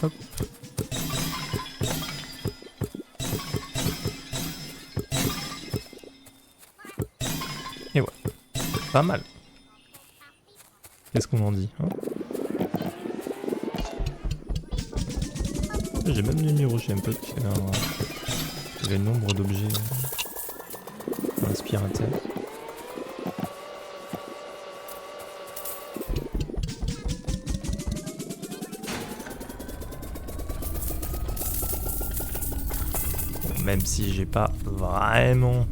Hop. Et ouais, pas mal. Qu'est-ce qu'on en dit, hein? J'ai même le numéro chez un pote qui avait le nombre d'objets inspirateurs. Même si j'ai pas vraiment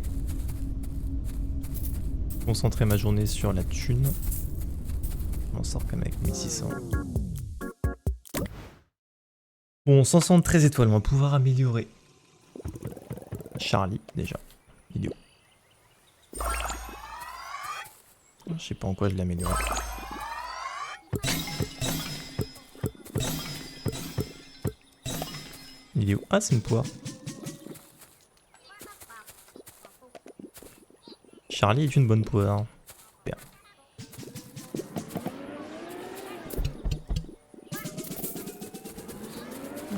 concentré ma journée sur la thune, on sort quand même avec 1600. Bon, 173 étoiles, on va pouvoir améliorer. Charlie, déjà. Vidéo. Je sais pas en quoi je l'améliore. Vidéo. Ah, c'est une poire. Charlie est une bonne poire. Bien.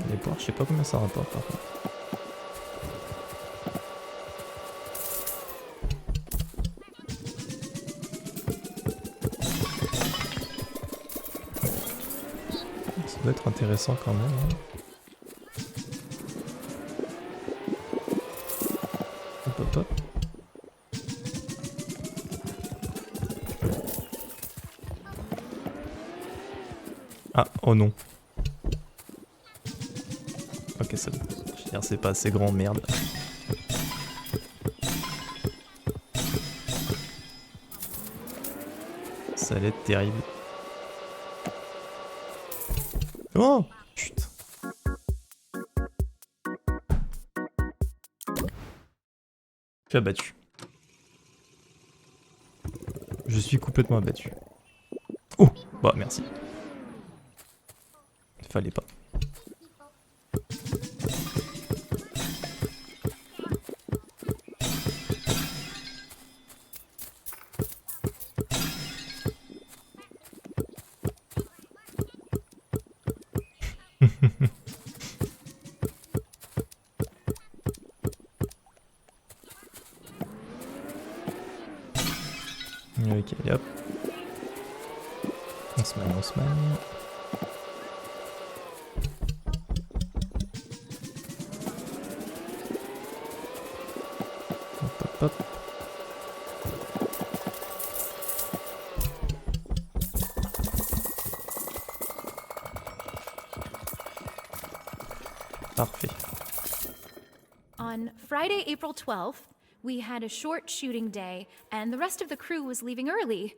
Les poires, je sais pas combien ça rapporte par contre. Ça doit être intéressant quand même. Hein. Hop hop hop. Ah, oh non. Ok, c'est bon. Je veux dire, c'est pas assez grand, merde. Ça allait être terrible. Oh putain. Je suis abattu. Je suis complètement abattu. Oh, bah merci. Fallait pas. Ok, allez hop. On se manie, on se manie. Hop hop hop. Parfait. On Friday, April 12th, we had a short shooting day, and the rest of the crew was leaving early.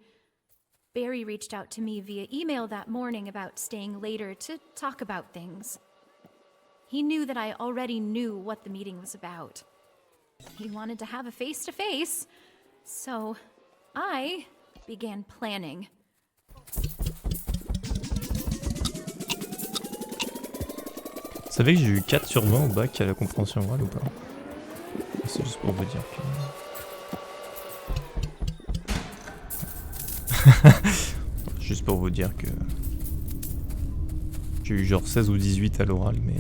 Barry reached out to me via email that morning about staying later to talk about things. He knew that I already knew what the meeting was about. He wanted to have a face-to-face, so I began planning. Vous savez que j'ai eu 4 sur 20 au bac à la compréhension orale ou pas? C'est juste pour vous dire que... juste pour vous dire que... J'ai eu genre 16 ou 18 à l'oral, mais...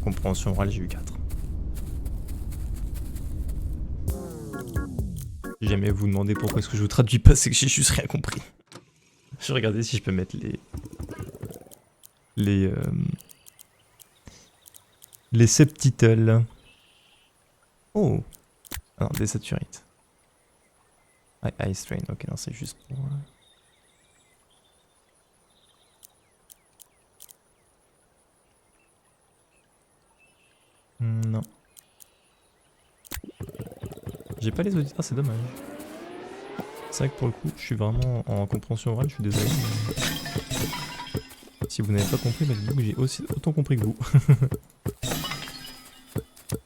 compréhension orale, j'ai eu 4. Si jamais vous demandez pourquoi est-ce que je vous traduis pas, c'est que j'ai juste rien compris. Je vais regarder si je peux mettre les subtitles. Oh, alors des saturites. Ice Train, ok, non, c'est juste pour... Non. J'ai pas les auditeurs, c'est dommage. C'est vrai que pour le coup, je suis vraiment en compréhension orale, je suis désolé. Mais... si vous n'avez pas compris, bah, dites-vous que j'ai aussi autant compris que vous.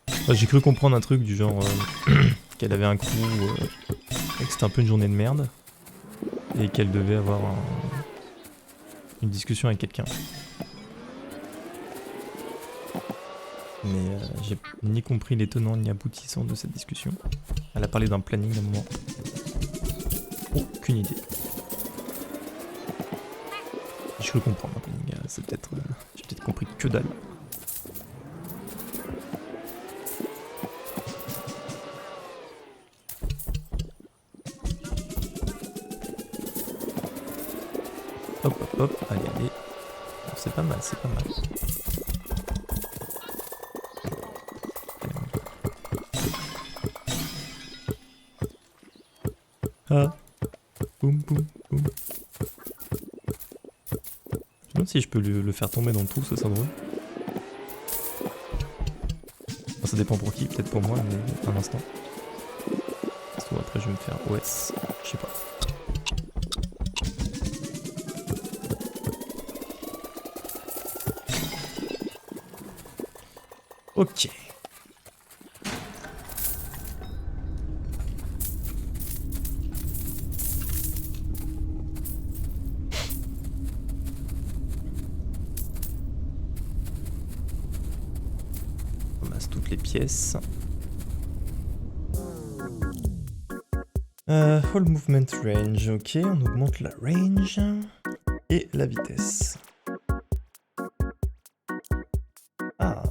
Enfin, j'ai cru comprendre un truc du genre qu'elle avait un crew et que c'était un peu une journée de merde et qu'elle devait avoir une discussion avec quelqu'un. Mais j'ai ni compris les tenants ni aboutissants de cette discussion. Elle a parlé d'un planning à un moment. Aucune idée. Je peux comprendre un planning, c'est peut-être... j'ai peut-être compris que dalle. Hop hop hop, allez allez. Bon, c'est pas mal, c'est pas mal. Ah. Boum boum boum. Je me demande si je peux le faire tomber dans le trou, ça serait drôle. Enfin, ça dépend pour qui, peut-être pour moi, mais un instant. Parce que après je vais me faire OS, je sais pas. Ok. On ramasse toutes les pièces. All movement range, ok, on augmente la range et la vitesse. Ah.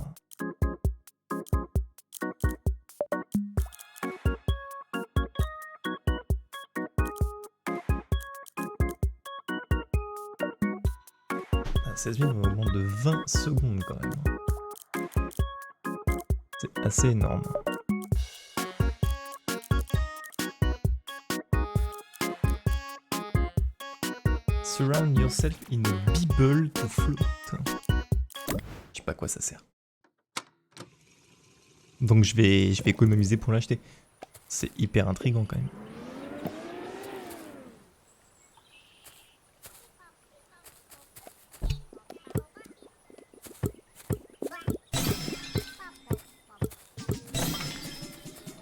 Ah, 16 000, on augmente de 20 secondes quand même. C'est assez énorme. Surround yourself in a bibble to float. Je sais pas à quoi ça sert. Donc je vais économiser pour l'acheter. C'est hyper intriguant quand même.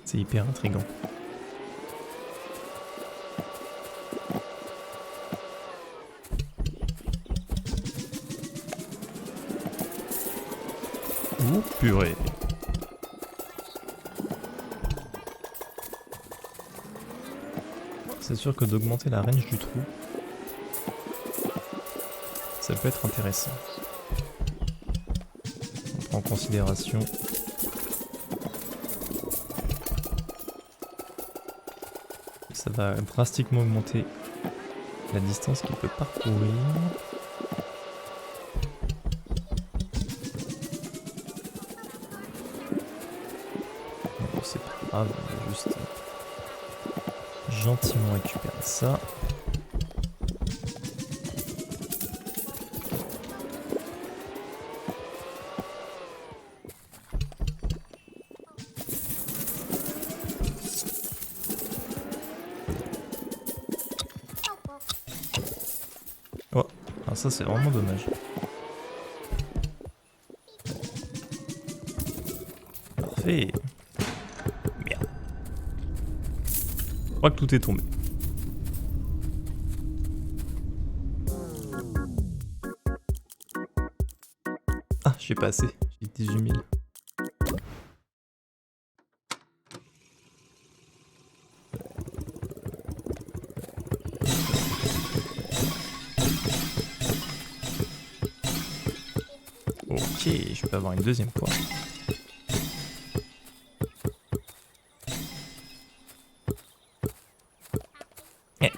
C'est hyper intriguant. Oh purée. C'est sûr que d'augmenter la range du trou, ça peut être intéressant. On prend en considération ça va drastiquement augmenter la distance qu'il peut parcourir. Bon, c'est pas grave, on va juste gentiment récupérer ça. Oh, alors ça c'est vraiment dommage. Parfait. Merde. Je crois que tout est tombé. Ah, j'ai pas assez. J'ai 18 000. Ok, je peux avoir une deuxième poire. Eh.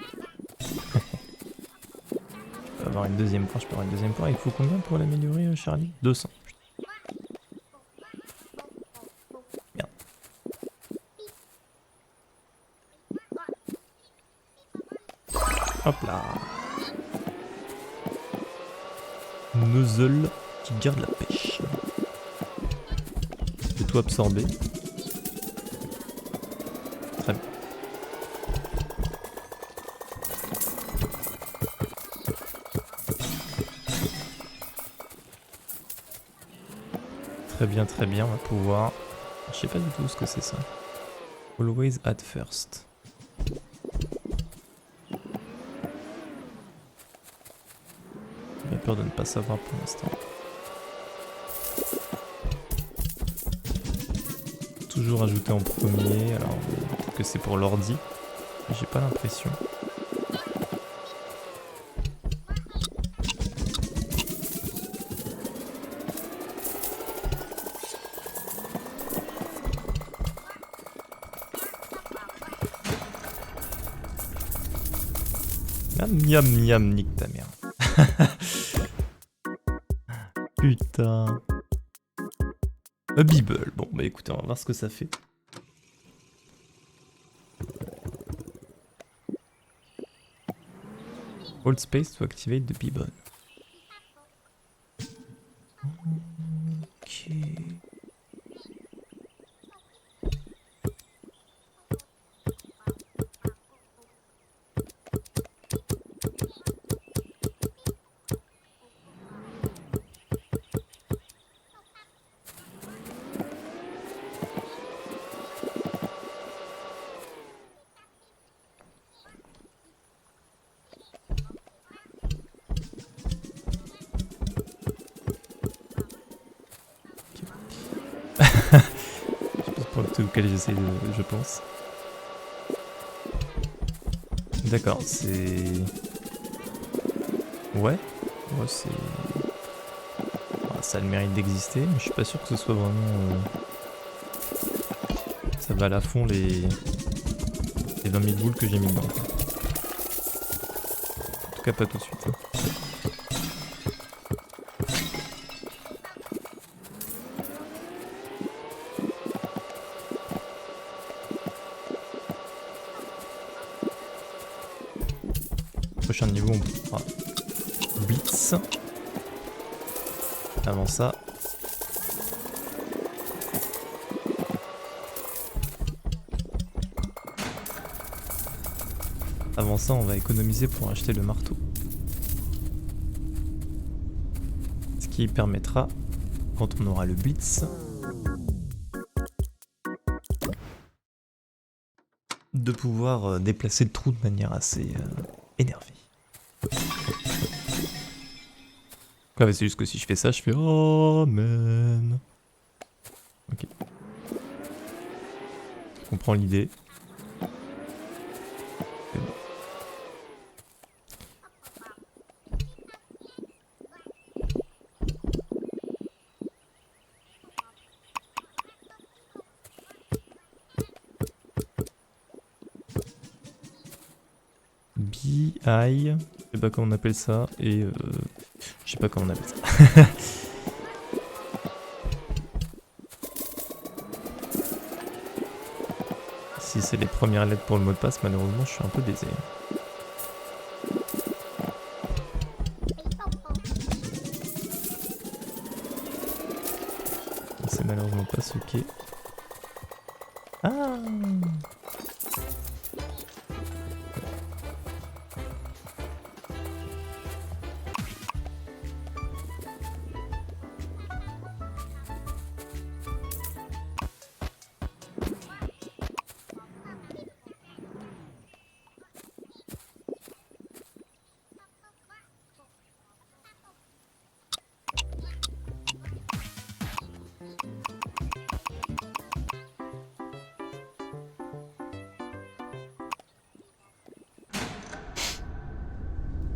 Je peux avoir une deuxième poire, je peux avoir une deuxième poire. Il faut combien pour l'améliorer, Charlie? 200. Merde. Hop là. Nozzle qui garde la pêche. Je vais tout absorber. Très bien. Très bien, on va pouvoir... Je sais pas du tout ce que c'est ça. Always at first. J'ai peur de ne pas savoir pour l'instant. Toujours ajouté en premier, alors peut-être que c'est pour l'ordi, mais j'ai pas l'impression. Miam miam, nique ta mère. Putain. A Bibble. Bon, bah écoutez, on va voir ce que ça fait. Hold space to activate the Bibble. Ok. but auquel j'essaie de... je pense. D'accord, c'est... Ouais, c'est... Ah, ça a le mérite d'exister, mais je suis pas sûr que ce soit vraiment... Ça va à fond les 20 000 boules que j'ai mis dedans. En tout cas pas tout de suite. Prochain niveau on pourra blitz. Avant ça. Avant ça on va économiser pour acheter le marteau. Ce qui permettra, quand on aura le blitz, de pouvoir déplacer le trou de manière assez énervée. Ouais, c'est juste que si je fais ça, je fais oh man. Ok. Je comprends l'idée. C'est bon. B.I. Je sais pas comment on appelle ça, et je sais pas comment on appelle ça. Si c'est les premières lettres pour le mot de passe, malheureusement je suis un peu baisé. C'est malheureusement pas ce qu'est. Ah!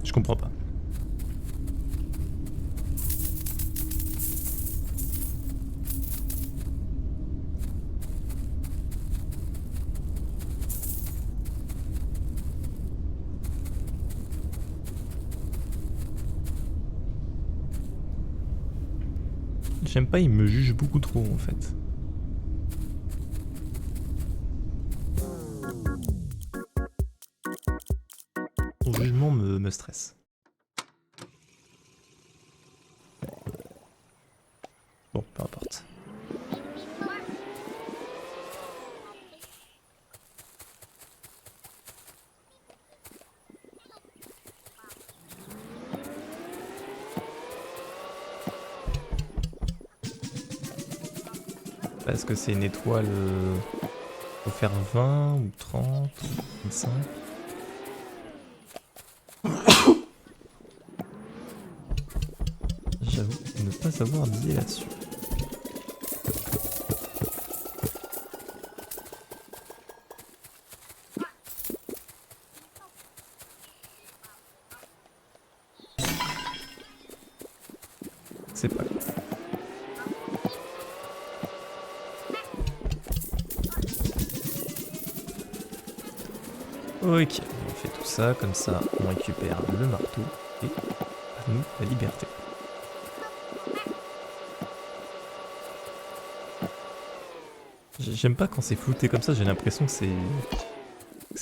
Je comprends pas. J'aime pas, il me juge beaucoup trop en fait. Son jugement me stresse. Bon, peu importe. Est-ce que c'est une étoile faut faire 20 ou 30 ou 25? J'avoue ne pas avoir d'idée là-dessus. C'est pas grave. Ok, on fait tout ça, comme ça on récupère le marteau et à nous la liberté. J'aime pas quand c'est flouté comme ça, j'ai l'impression que c'est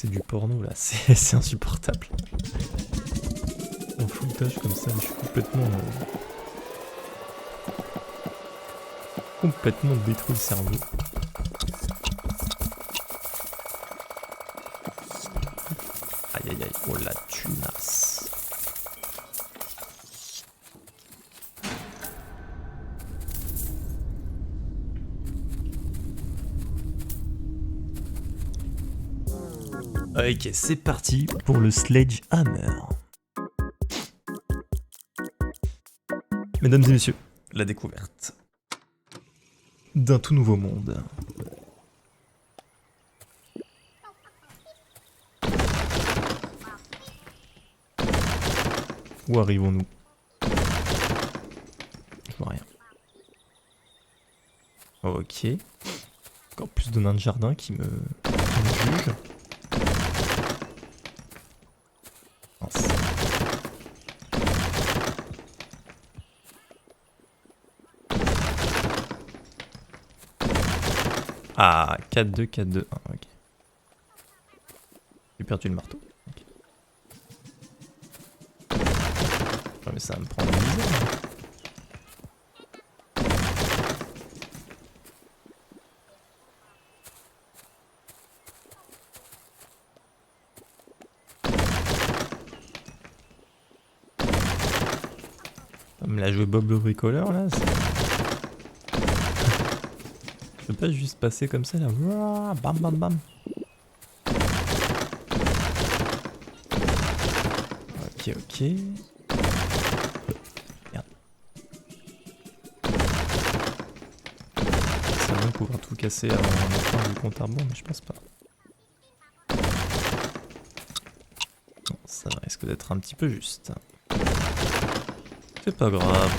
du porno là, c'est insupportable. En floutage comme ça, je suis complètement détruit le cerveau. Aïe aïe aïe, oh la tunasse. Ok, c'est parti pour le Sledgehammer. Mesdames et messieurs, la découverte d'un tout nouveau monde. Où arrivons-nous? Je vois rien. Ok. Encore plus de nains de jardin qui me jugent. Mince. Ah, 4-2, 4-2, 1, ok. J'ai perdu le marteau. Okay. Oh, mais ça va me prendre une misère. On me l'a joué Bob le bricoleur là. Je peux pas juste passer comme ça là. Bam bam bam. Ok, ok. Merde. Ça va bien pouvoir tout casser avant la fin du compte à rebours, mais je pense pas. Non, ça risque d'être un petit peu juste. C'est pas grave.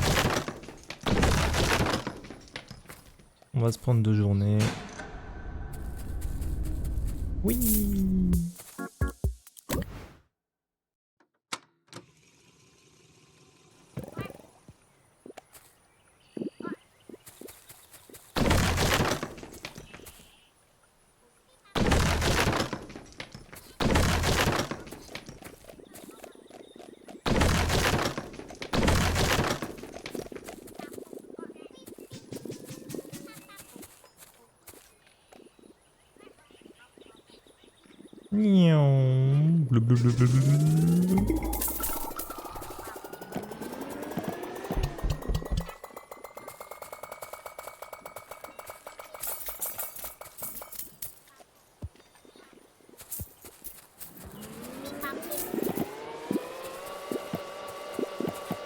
On va se prendre 2 journées. Oui. Bleu, bleu, bleu, bleu, bleu.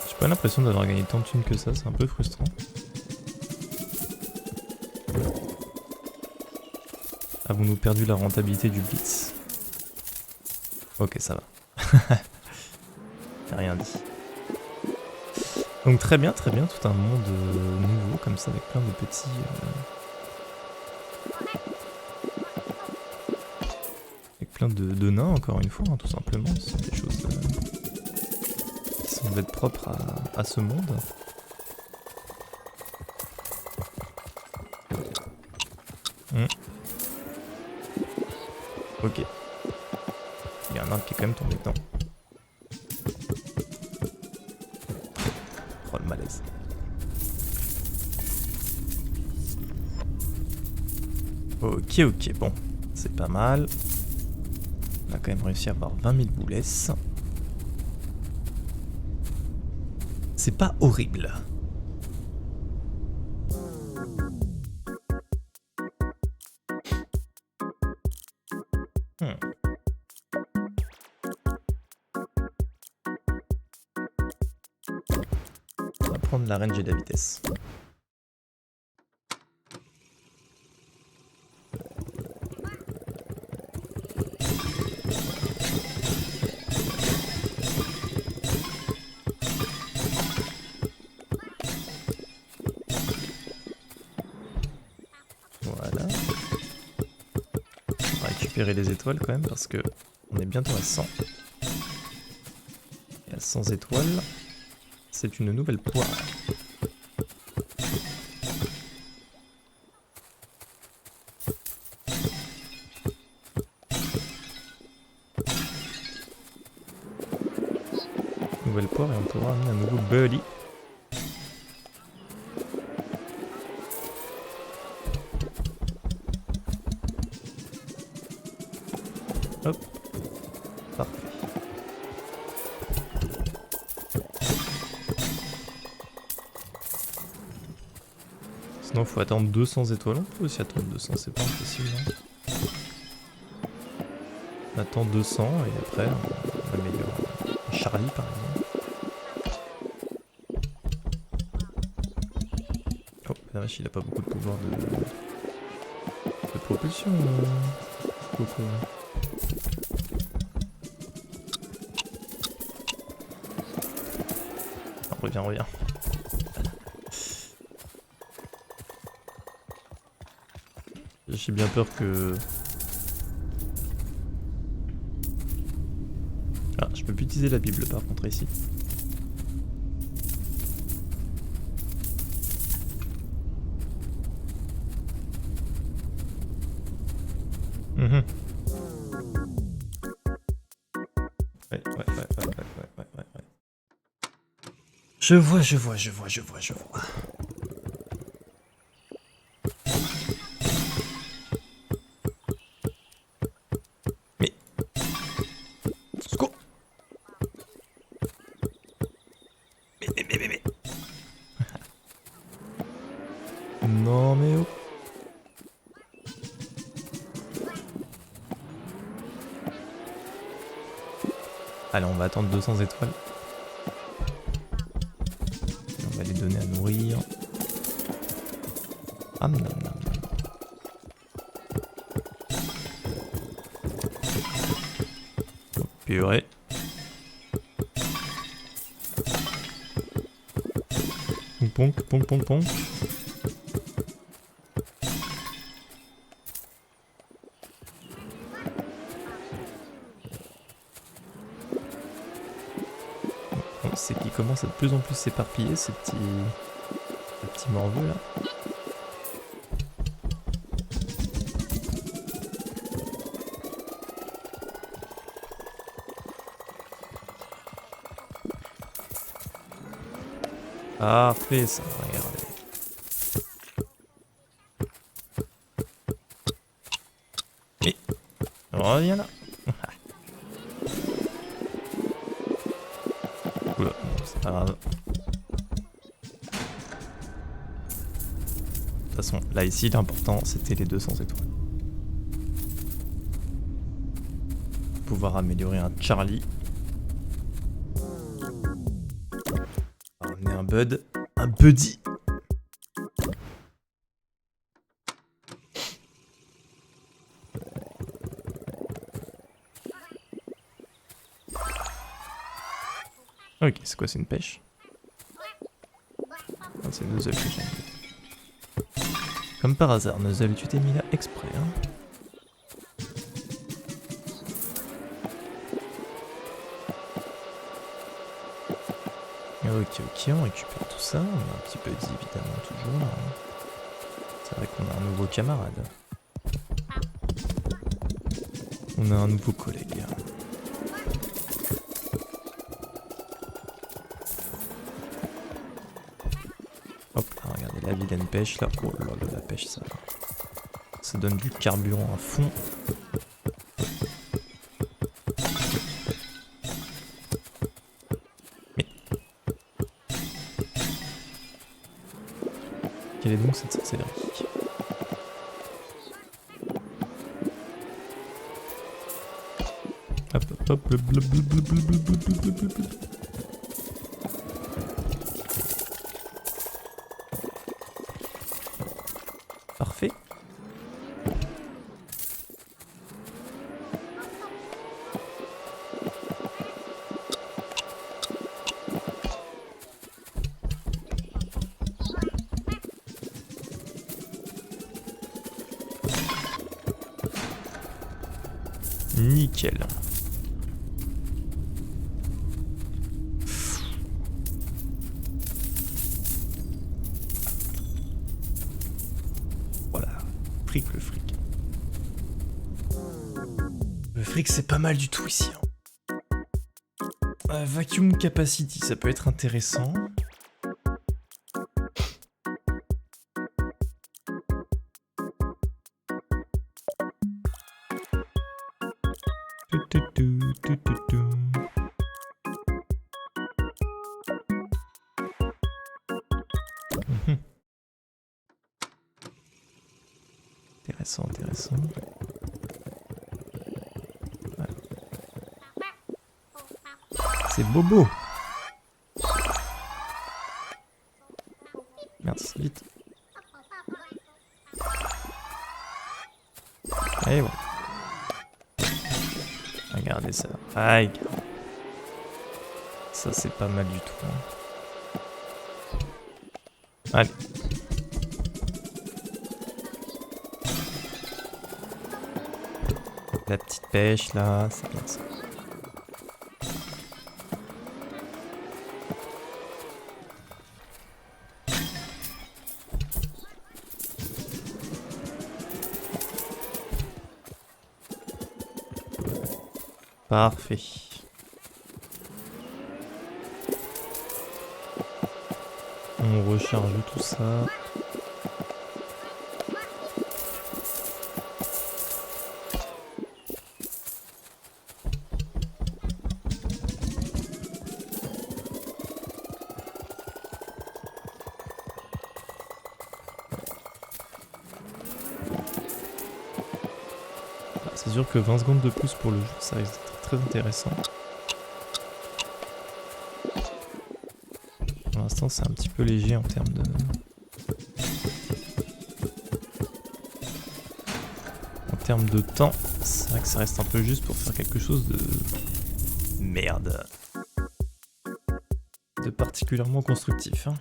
J'ai pas l'impression d'avoir gagné tant de thunes que ça, c'est un peu frustrant. Avons-nous perdu la rentabilité du blitz? Ok, ça va. T'as rien dit. Donc très bien, tout un monde nouveau comme ça avec plein de petits... avec plein de nains encore une fois, hein, tout simplement. C'est des choses qui semblent être propres à ce monde. Ok. Il y a un arbre qui est quand même tombé dedans. Oh le malaise. Ok, ok, bon. C'est pas mal. On a quand même réussi à avoir 20 000 boulets. C'est pas horrible. On va prendre la range et la vitesse. Voilà. On va récupérer les étoiles quand même parce que on est bientôt à 100. Et à 100 étoiles, c'est une nouvelle poire. Nouvelle poire et on pourra amener un nouveau buddy. Hop. Parfait. Sinon il faut attendre 200 étoiles. On peut aussi attendre 200, c'est pas impossible. Hein. On attend 200 et après on améliore Charlie par exemple. Oh la vache, il a pas beaucoup de pouvoir de propulsion. Coco. reviens. J'ai bien peur que... Ah, je peux plus utiliser la Bible par contre ici. Ouais. Je vois. Mais... Secours. Mais... Non mais oh. Allez, on va attendre 200 étoiles. On va les donner à nourrir. Ah, non. Oh, purée. Ponk. C'est qu'ils commencent à de plus en plus s'éparpiller, ces petits morveux là. Parfait ça, regardez. Mais, reviens là. Oula, c'est pas grave. De toute façon, là ici, l'important c'était les 200 étoiles. Pouvoir améliorer un Charlie. Ramener un Bud. Un Buddy. Ok, c'est quoi, c'est une pêche? Ah, c'est Nuzzle que j'ai. Comme par hasard, Nuzzle, tu t'es mis là exprès, hein. Ok, on récupère tout ça. On a un petit peu évidemment toujours là. Hein. C'est vrai qu'on a un nouveau camarade. On a un nouveau collègue. Hop là, regardez la vilaine pêche là. Oh là là, la pêche ça donne du carburant à fond. Mais quelle est donc cette sorcellerie? Hop, parfait. Nickel. Voilà, le fric. Le fric c'est pas mal du tout ici. Hein. Vacuum capacity, ça peut être intéressant. Intéressant. Ouais. C'est Bobo. Merde, c'est vite. Allez, bon. Regardez ça. Aïe. Ça, c'est pas mal du tout. Hein. Allez. La petite pêche là, c'est bien ça. Parfait. On recharge tout ça. C'est sûr que 20 secondes de plus pour le jeu, ça risque d'être très intéressant. Pour l'instant, c'est un petit peu léger en termes de... En termes de temps, c'est vrai que ça reste un peu juste pour faire quelque chose de... Merde. De particulièrement constructif, hein.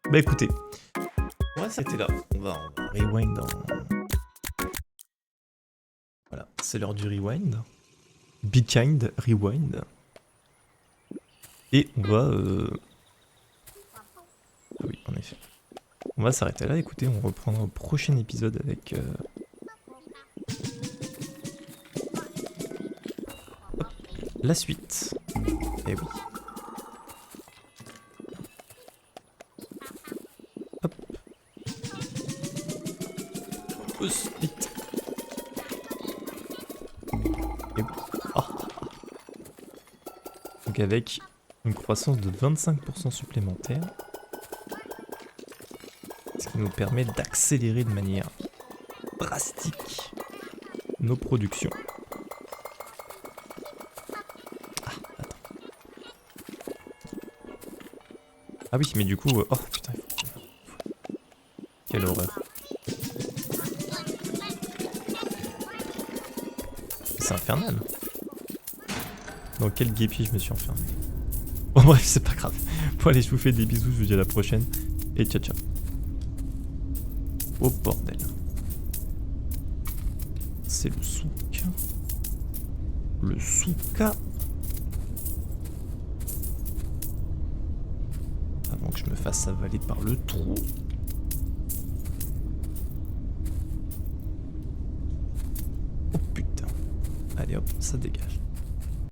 Bah écoutez, ouais, c'était là. On va rewind dans... Voilà, c'est l'heure du rewind. Be kind, rewind. Et on va... Ah oui, en effet. On va s'arrêter là, écoutez, on reprendra au prochain épisode avec... Hop, la suite. Eh oui. Vite. Et... Oh. Donc avec une croissance de 25% supplémentaire, ce qui nous permet d'accélérer de manière drastique nos productions. Ah, attends. Ah oui, mais du coup... Oh putain. Quelle horreur. C'est infernal. Dans quel guépier je me suis enfermé. Bon bref, c'est pas grave. Bon allez, je vous fais des bisous, je vous dis à la prochaine. Et ciao ciao. Oh bordel. C'est le souk. Le souka. Avant que je me fasse avaler par le trou. Oh putain. Allez hop, ça dégage.